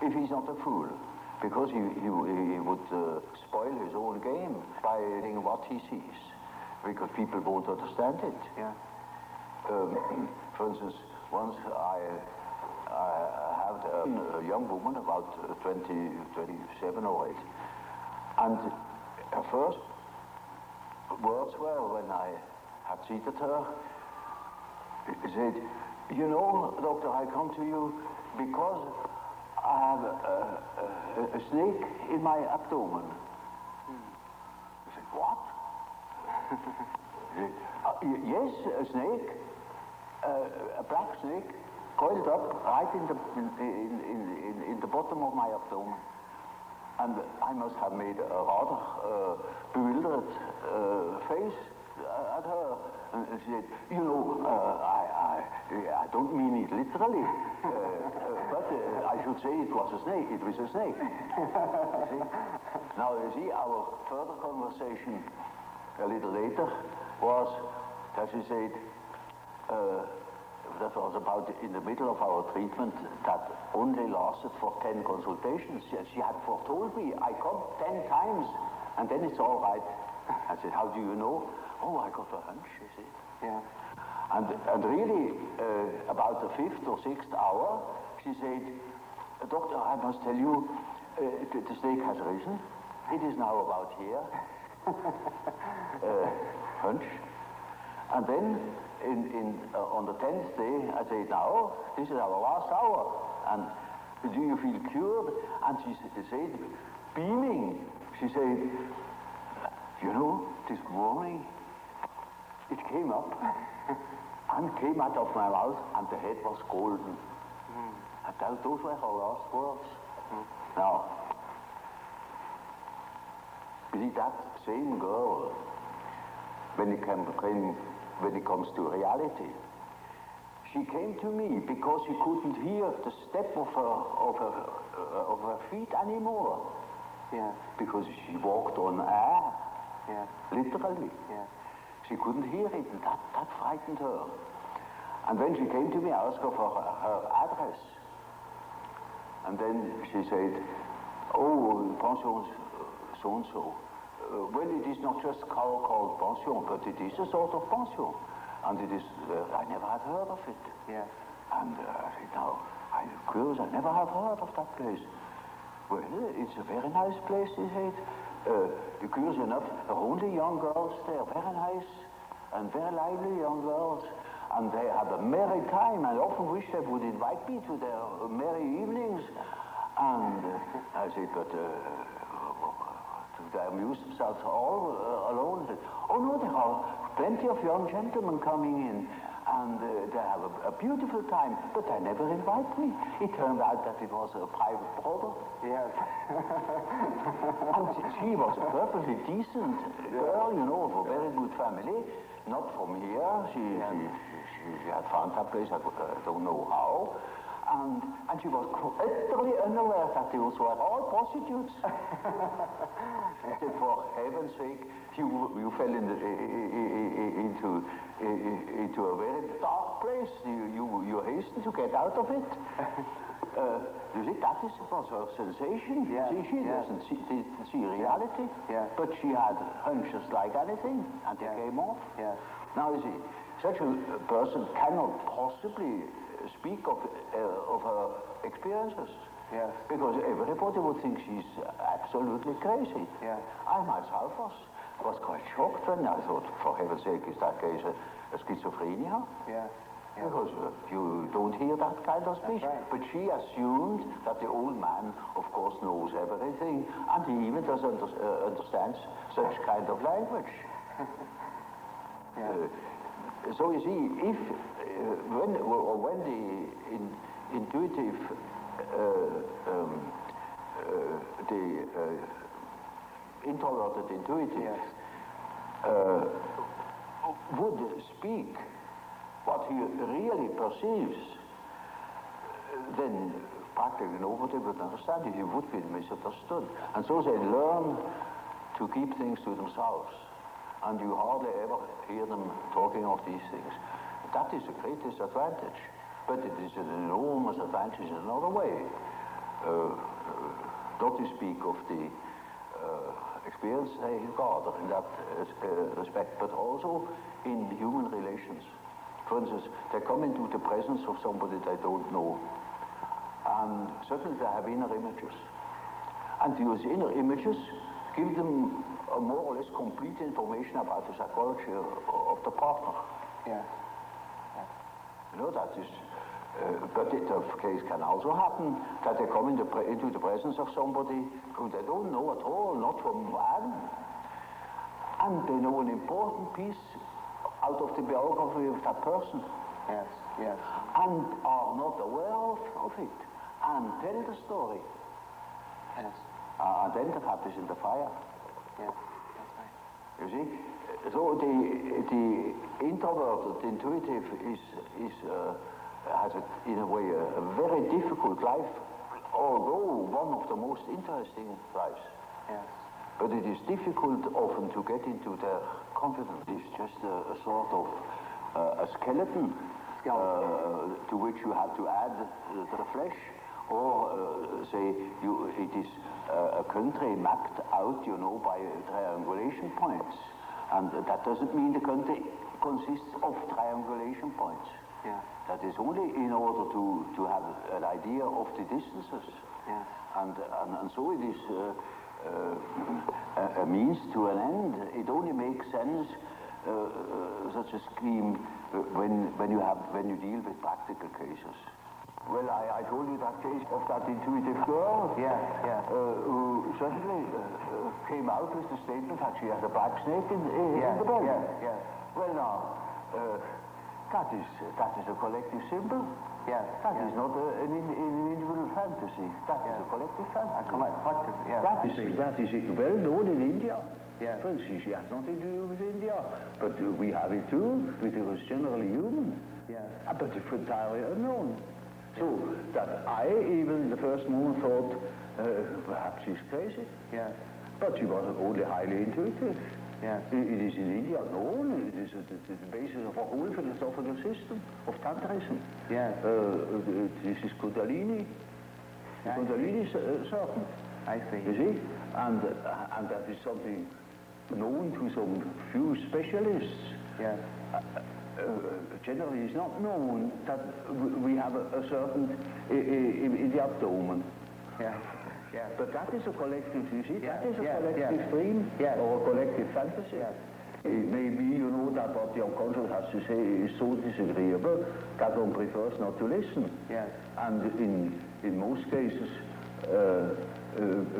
if he's not a fool, because he would spoil his own game by saying what he sees, because people won't understand it. Yeah. For instance, once I had a young woman, about 27 or 8, and her first words were, when I had seated her, he said, "You know, doctor, I come to you because I have a snake in my abdomen." I said, "What?" He said, "Yes, a snake, a black snake, coiled up right in the bottom of my abdomen." And I must have made a rather bewildered face at her. And she said, "You know, I don't mean it literally, but I should say it was a snake. It was a snake." You see? Now, you see, our further conversation a little later was that she said, that was about in the middle of our treatment that only lasted for 10 consultations. She had foretold me, "I come 10 times, and then it's all right." I said, "How do you know?" "Oh, I got a hunch," she said. Yeah. And really, about the 5th or 6th hour, she said, "Doctor, I must tell you, the snake has risen. It is now about here." Hunch. And then on the 10th day, I said, "Now, this is our last hour." And do you feel cured? And she said, beaming, she said, you know, this morning, it came up and came out of my mouth, and the head was golden. And those were her last words. Now, you see, that same girl, when it comes to reality, she came to me because she couldn't hear the step of her feet anymore. Yeah. Because she walked on air. Yeah. Literally. Yeah. She couldn't hear it, and that frightened her. And when she came to me, I asked her for her address. And then she said, oh, pension so-and-so. Well, it is not just called pension, but it is a sort of pension. And it is, I never had heard of it. Yeah. And I said, no, I'm curious, I never have heard of that place. Well, it's a very nice place, he said. Curious enough, only young girls there, very nice and very lively young girls. And they had a merry time, and often wish they would invite me to their merry evenings. And I said, but they amuse themselves all alone. Said, oh no, there are plenty of young gentlemen coming in, and they have a beautiful time, but they never invite me. It turned out that it was a private brother. Yes. And she was a perfectly decent girl, you know, of a very good family. Not from here. She had found that place, I don't know how. And she was utterly unaware that those were all prostitutes. I said, for heaven's sake, you fell into a very dark place. You hastened to get out of it. You see, that was her sensation. Yeah. She didn't see reality, but she had hunches like anything, and they came off. Yeah. Now, you see, such a person cannot possibly speak of her experiences. Yes. Because everybody would think she's absolutely crazy. Yeah. I myself was quite shocked when I thought, for heaven's sake, is that case a schizophrenia? Yeah. Because you don't hear that kind of speech. Right. But she assumed that the old man, of course, knows everything, and he even doesn't understands such kind of language. So you see, if when the intuitive, the introverted intuitive would speak what he really perceives, then practically nobody would understand it. He would be misunderstood. And so they learn to keep things to themselves. And you hardly ever hear them talking of these things. That is the great disadvantage. But it is an enormous advantage in another way. Not to speak of the experience they gather in that respect, but also in human relations. For instance, they come into the presence of somebody they don't know. And certainly they have inner images. And those inner images give them a more or less complete information about the psychology of the partner. Yeah. You know, that is, but the case can also happen that they come into the presence of somebody who they don't know at all, not from Adam. And they know an important piece out of the biography of that person. Yes. Yes. And are not aware of it. And tell the story. Yes. And then the fat is in the fire. Yeah. That's right. You see? So the introverted intuitive has in a way a very difficult life, although one of the most interesting lives. Yes. But it is difficult often to get into their confidence. It's just a sort of a skeleton to which you have to add the flesh, or say it is a country mapped out, you know, by triangulation points. And that doesn't mean the country consists of triangulation points. Yeah. That is only in order to have an idea of the distances. Yeah. And so it is a means to an end. It only makes sense, such a scheme, when you deal with practical cases. Well, I told you that case of that intuitive girl. Yeah, yeah. Who suddenly came out with the statement that she has a black snake in the belly. Yeah, yeah. Well, now, that is a collective symbol. Yeah. That is not an individual fantasy. That is a collective fantasy. Collective, yeah. That is well known in India. Yeah. Well, she has nothing to do with India, but we have it too. It was generally human. Yeah. But it's entirely unknown. So that I even in the first moment thought perhaps she's crazy. Yeah. But she was only highly intuitive. Yeah. It is in India known. It is the basis of a whole philosophical system of Tantrism. Yeah. This is Kundalini. Yeah. Kundalini serpent. I see. You see? And that is something known to some few specialists. Yeah. Generally, it's not known that we have a serpent in the abdomen. Yeah. Yeah. But that is a collective, you see, Yeah, that is a yeah, collective yeah. dream Yeah. or a collective fantasy. Yeah. It may be, you know, that what the unconscious has to say is so disagreeable that one prefers not to listen. Yeah. And in most cases,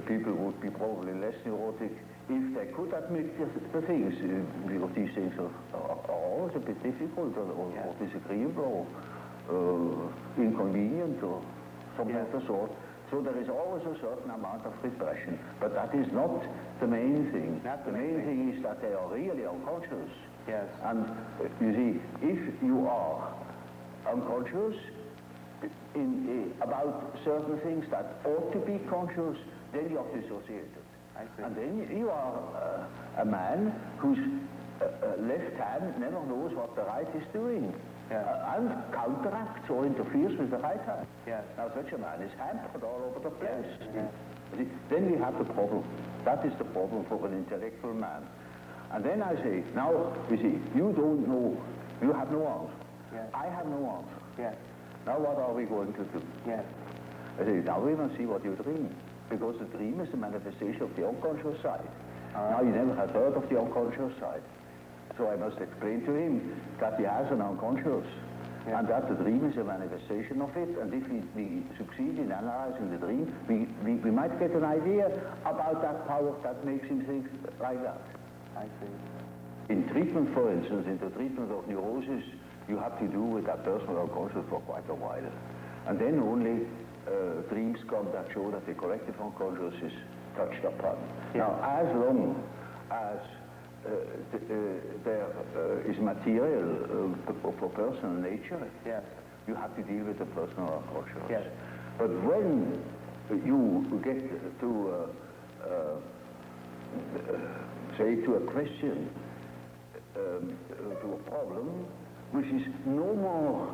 people would be probably less neurotic if they could admit the things. Because these things are always a bit difficult or disagreeable or inconvenient or something of the sort. So there is always a certain amount of repression. But that is not the main thing. Not the main thing is that they are really unconscious. Yes. And you see, if you are unconscious about certain things that ought to be conscious, then you are dissociated. I see. And then you are a man whose left hand never knows what the right is doing. And counteracts or interferes with the right hand. Yeah. Now such a man is hampered all over the place. Yeah. See, then we have the problem. That is the problem for an intellectual man. And then I say, now, you see, you don't know, you have no answer. Yeah. I have no answer. Yeah. Now what are we going to do? Yeah. I say, now we must see what you dream. Because the dream is a manifestation of the unconscious side. Now you never have heard of the unconscious side. So I must explain to him that he has an unconscious, and that the dream is a manifestation of it, and if we succeed in analyzing the dream, we might get an idea about that power that makes him think like that. I see. In treatment, for instance, in the treatment of neurosis, you have to do with that personal unconscious for quite a while. And then only dreams come that show that the collective unconscious is touched upon. Now, as long as there is material for personal nature, you have to deal with the personal unconscious. Yes. But when you get to, say, to a question, to a problem, which is no more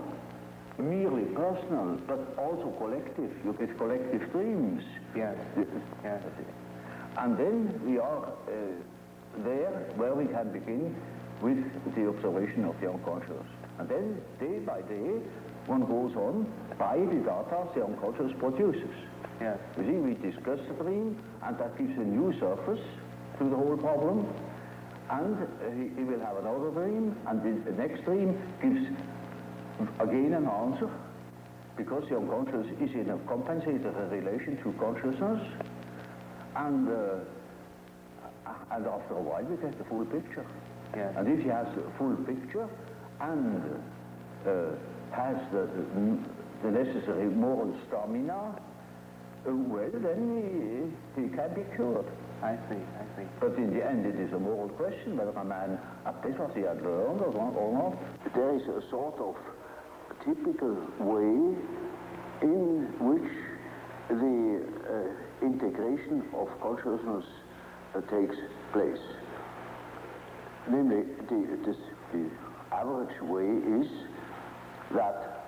merely personal, but also collective. You get collective dreams. Yes. Yes. And then we are there where we can begin with the observation of the unconscious. And then, day by day, one goes on by the data the unconscious produces. Yes. You see, we discuss the dream, and that gives a new surface to the whole problem. And he will have another dream, and the next dream gives again an answer, because the unconscious is in a compensated relation to consciousness, and after a while we get the full picture. Yes. And if he has the full picture and has the necessary moral stamina, well, then he can be cured. I see. But in the end, it is a moral question whether a man applies what he had learned or not. There is a sort of typical way in which the integration of consciousness takes place. Namely, the average way is that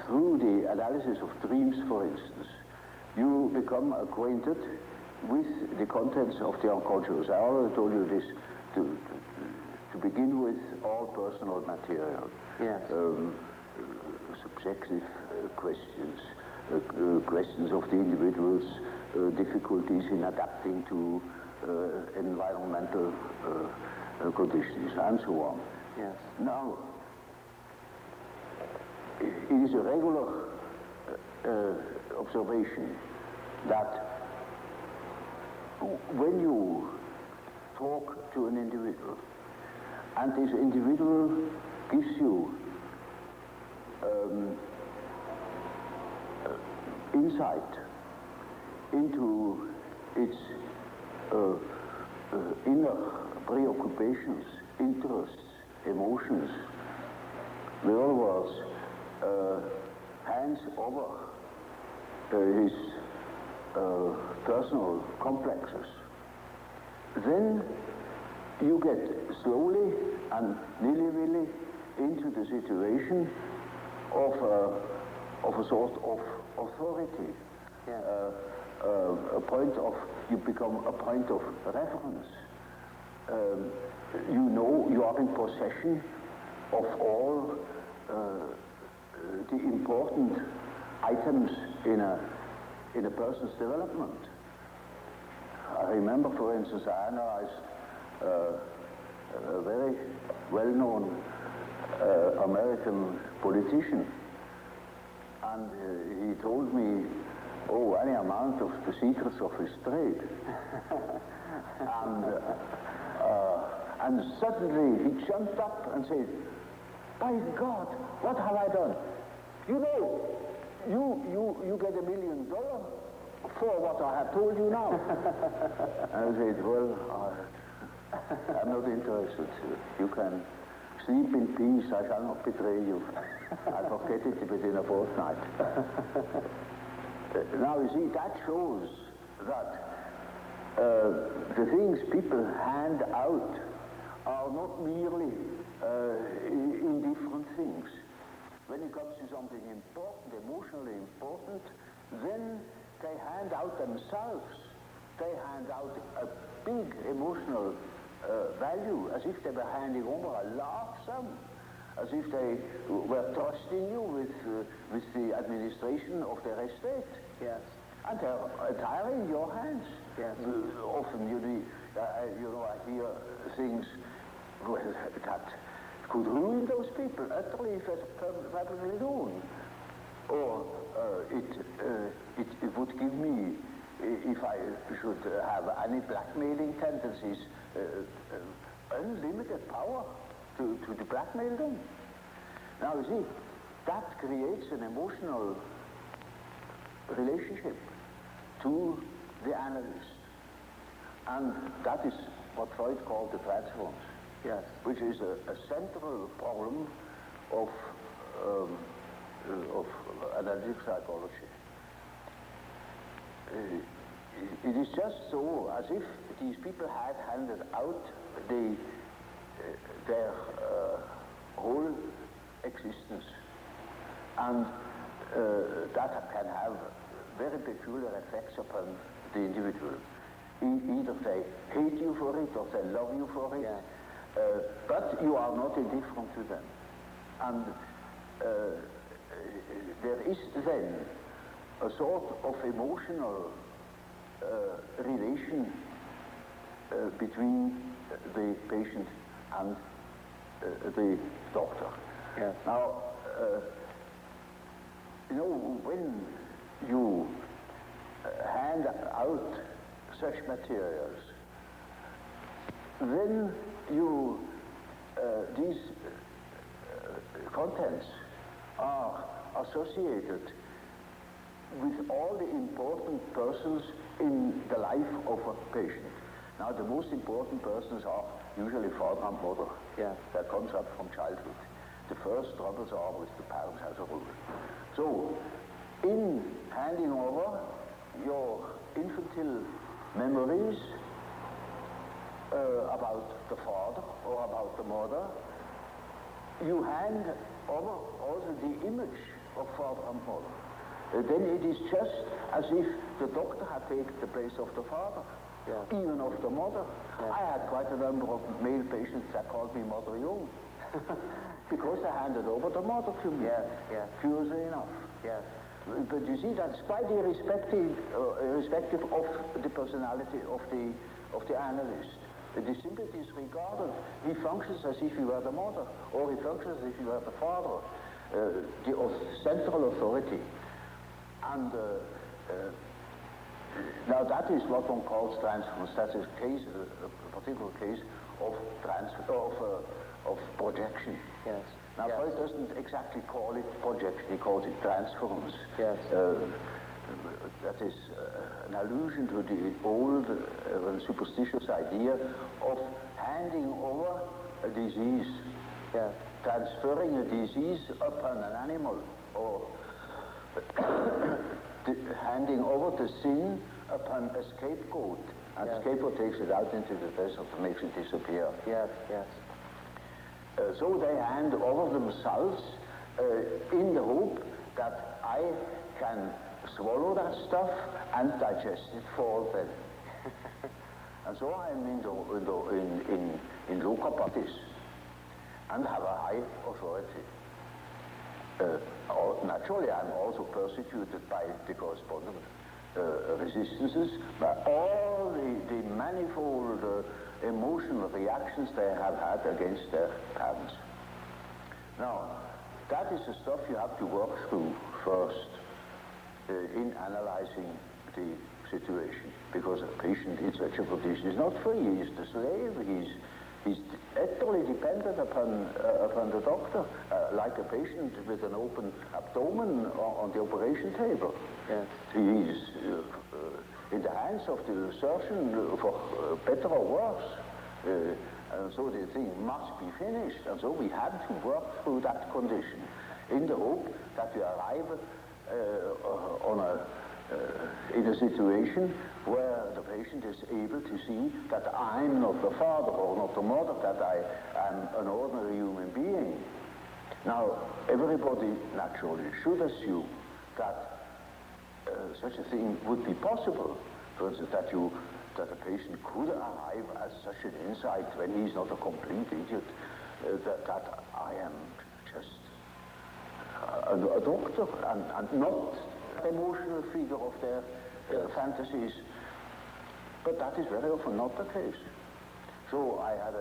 through the analysis of dreams, for instance, you become acquainted with the contents of the unconscious. I already told you this to begin with, all personal material. Yes. Subjective questions, questions of the individual's difficulties in adapting to environmental conditions, and so on. Yes. Now, it is a regular observation that when you talk to an individual, and this individual gives you insight into its inner preoccupations, interests, emotions, in other words, hands over his personal complexes, then you get slowly and nilly-willy into the situation of a sort of authority. Yeah. You become a point of reference. You know you are in possession of all the important items in a person's development. I remember, for instance, I analyzed a very well-known American politician, and he told me, any amount of the secrets of his trade. And suddenly he jumped up and said, "By God, what have I done? You know, you get $1 million for what I have told you now." I said, "Well, I'm not interested. You can sleep in peace. I shall not betray you. I forget it within a fortnight." Now, you see, that shows that the things people hand out are not merely indifferent things. When it comes to something important, emotionally important, then they hand out themselves. They hand out a big emotional value, as if they were handing over a large sum, as if they were trusting you with the administration of their estate. Yes. And they're entirely in your hands. Yes. Often, I hear things that could ruin those people utterly if it's perfectly known. Or it would give me, if I should have any blackmailing tendencies, unlimited power to blackmail them. Now, you see, that creates an emotional relationship to the analyst. And that is what Freud called the transference. Yes. Which is a central problem of analytic psychology. It is just so as if these people had handed out their whole existence, and that can have very peculiar effects upon the individual. Either they hate you for it or they love you for it. Yeah. But you are not indifferent to them. And there is then a sort of emotional relation between the patient and the doctor. Yes. Now, when you hand out such materials, then these contents are associated with all the important persons in the life of a patient. Now, the most important persons are usually father and mother. Yeah. That comes up from childhood. The first troubles are with the parents as a rule. So, in handing over your infantile memories about the father or about the mother, you hand over also the image of father and mother. Then it is just as if the doctor had taken the place of the father, even of the mother. I had quite a number of male patients that called me Mother Jung, because they handed over the mother to me, curiously enough. But you see, that's quite irrespective of the personality of the analyst. It is simply disregarded. He functions as if he were the mother, or he functions as if he were the father. central authority. And now that is what one calls transference. That's a particular case of of projection. Yes. Now, yes. Freud doesn't exactly call it projection, he calls it transference. Yes. That is an allusion to the old and superstitious idea of handing over a disease, Yes. transferring a disease upon an animal, or handing over the sin upon a scapegoat. And Yes. scapegoat takes it out into the desert and makes it disappear. Yes, yes. So they hand over themselves in the hope that I can swallow that stuff and digest it for them. And so I'm in loca patis and have a high authority. Naturally, I'm also persecuted by the corresponding resistances, by all the manifold emotional reactions they have had against their parents. Now, that is the stuff you have to work through first in analyzing the situation, because a patient in such a condition is not free. He's the slave. He's utterly dependent upon the doctor, like a patient with an open abdomen on the operation table. Yes. He is in the hands of the surgeon for better or worse. And so the thing must be finished. And so we had to work through that condition in the hope that we arrive in a situation where the patient is able to see that I'm not the father or not the mother, that I am an ordinary human being. Now, everybody naturally should assume that such a thing would be possible. For instance, that a patient could arrive at such an insight when he's not a complete idiot, that I am just a doctor and not an emotional figure of their fantasies. But that is very often not the case. So I had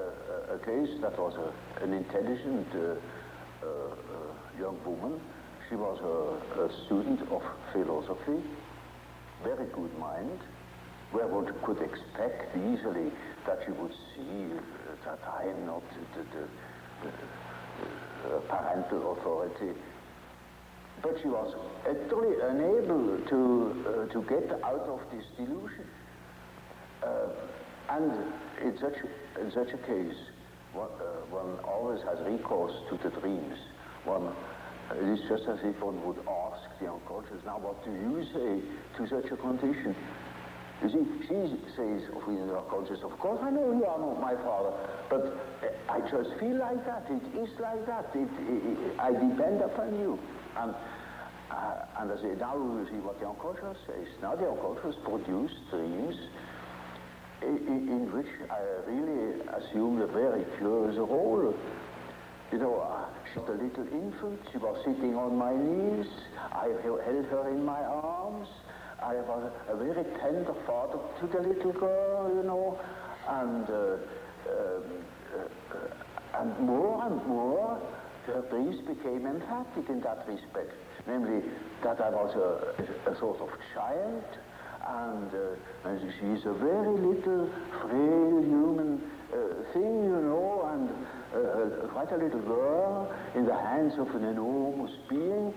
a case that was an intelligent young woman. She was a student of philosophy, very good mind, where one could expect easily that she would see that I am not the parental authority. But she was utterly unable to get out of this delusion. And in such a case, one always has recourse to the dreams. It is just as if one would ask the unconscious, now what do you say to such a condition? You see, she says of the unconscious, of course I know you are not my father, but I just feel like that, it is like that, I depend upon you. And I say, now we will see what the unconscious says. Now the unconscious produce dreams in which I really assumed a very curious role. You know, she was a little infant, she was sitting on my knees, I held her in my arms, I was a very tender father to the little girl, you know, and more, her dreams became emphatic in that respect, namely that I was a sort of child, and she is a very little, frail human thing, you know, and quite a little girl in the hands of an enormous being.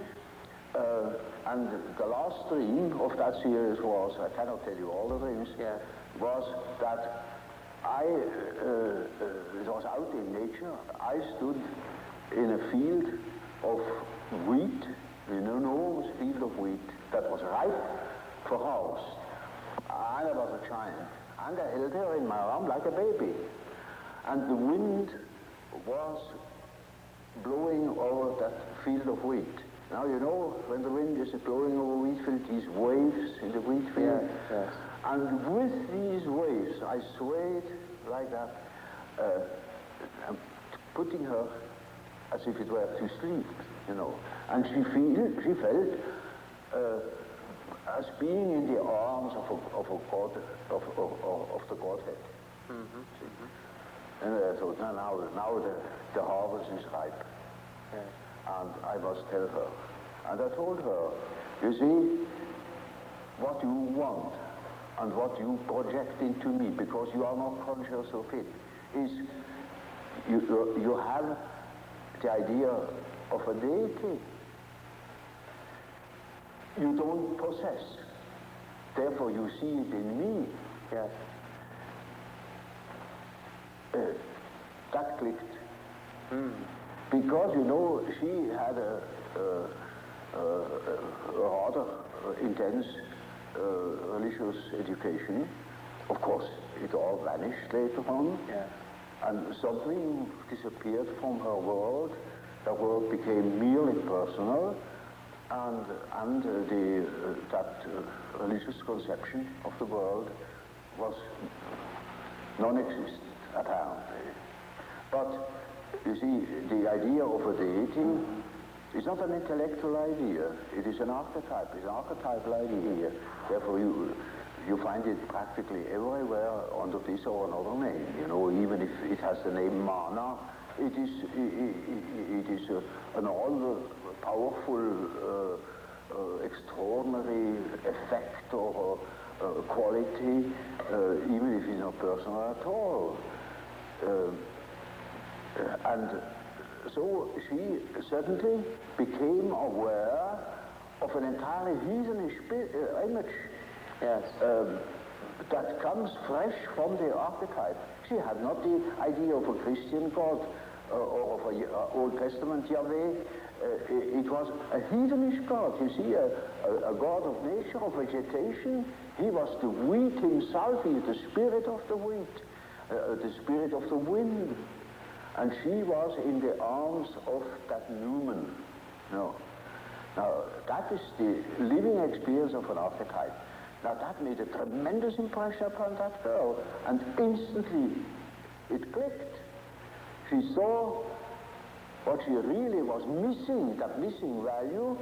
And the last dream of that series was, I cannot tell you all the dreams, was that it was out in nature. I stood in a field of wheat, an enormous field of wheat that was ripe for harvest. And I was a child. And I held her in my arm like a baby. And the wind was blowing over that field of wheat. Now, you know, when the wind is blowing over wheat field, these waves in the wheat field. Yes. And with these waves, I swayed like that, putting her as if it were to sleep, you know. And she felt as being in the arms of the Godhead. Mm-hmm. And I thought, now the harvest is ripe. Yeah. And I must tell her. And I told her, you see, what you want and what you project into me, because you are not conscious of it, is you have the idea of a deity. You don't possess. Therefore, you see it in me. Yes. That clicked. Because, you know, she had a rather intense religious education. Of course, it all vanished later on. Yes. And something disappeared from her world. The world became merely personal, and that religious conception of the world was non-existent apparently. But you see, the idea of a deity is not an intellectual idea. It is an archetype. It's an archetypal idea. Therefore, you find it practically everywhere under this or another name. You know, even if it has the name Mana, it is an all-powerful, extraordinary effect or quality, even if it's not personal at all. And so she suddenly became aware of an entirely heathenish image. Yes. That comes fresh from the archetype. She had not the idea of a Christian God or of an Old Testament Yahweh. It was a heathenish God. You see, a God of nature, of vegetation. He was the wheat himself. He is the spirit of the wheat, the spirit of the wind. And she was in the arms of that Newman. No. Now, that is the living experience of an archetype. Now, that made a tremendous impression upon that girl, and instantly it clicked. She saw what she really was missing, that missing value,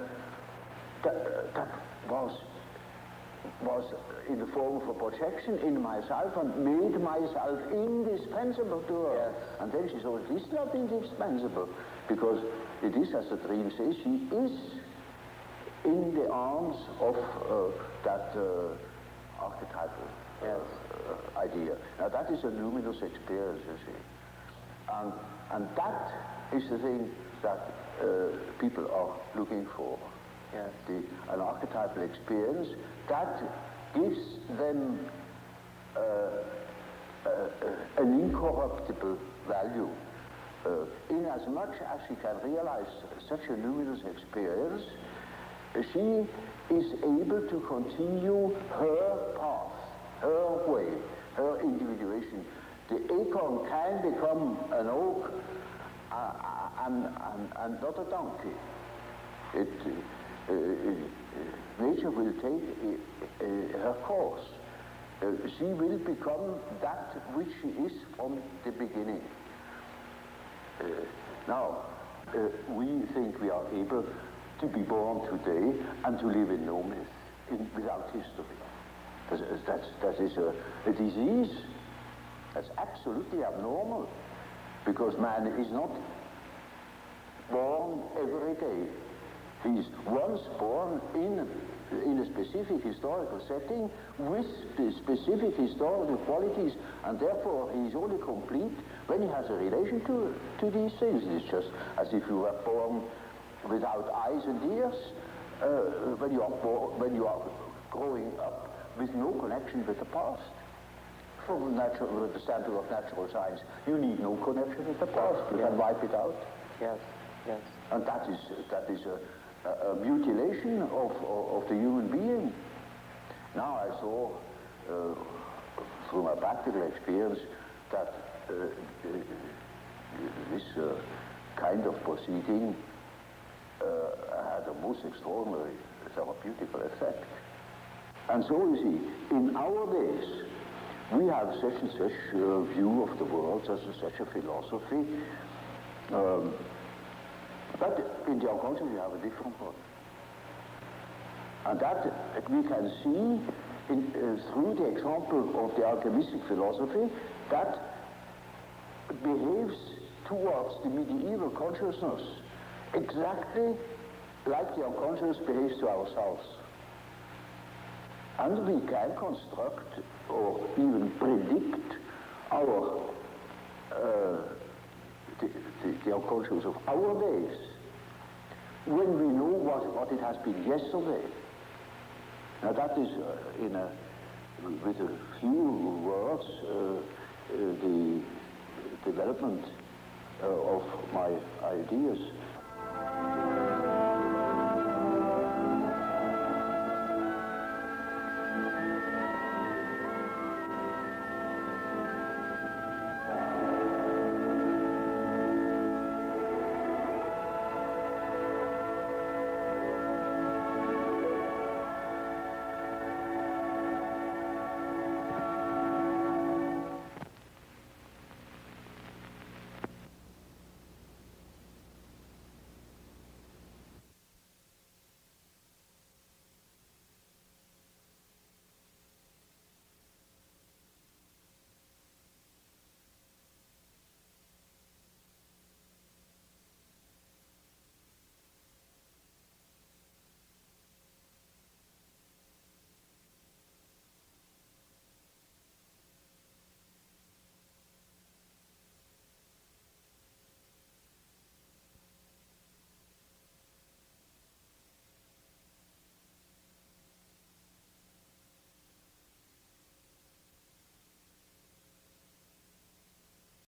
that was in the form of a projection in myself and made myself indispensable to her. Yes. And then she saw it is not indispensable, because it is, as the dream says, she is in the arms of that archetypal idea. Now that is a luminous experience, you see. And that is the thing that people are looking for. Yes. An archetypal experience that gives them an incorruptible value. In as much as she can realize such a luminous experience, she is able to continue her path, her way, her individuation. The acorn can become an oak and not a donkey. Nature will take her course. She will become that which she is from the beginning. Now, we think we are able to be born today and to live in no myth, without history. That is a disease. That's absolutely abnormal, because man is not born every day. He's once born in a specific historical setting with the specific historical qualities, and therefore he is only complete when he has a relation to these things. It's just as if you were born without eyes and ears, when you are growing up with no connection with the past. From the standard of natural science, you need no connection with the past. You can wipe it out. Yes. Yes. And that is a mutilation of the human being. Now I saw through my practical experience that this kind of proceeding had a most extraordinary therapeutical effect. And so you see, in our days, we have such and such view of the world, such and such a philosophy. But in the unconscious we have a different one. And that we can see through the example of the alchemistic philosophy that behaves towards the medieval consciousness exactly like the unconscious behaves to ourselves. And we can construct or even predict our the unconscious of our days when we know what it has been yesterday. Now that is, with a few words, the development of my ideas.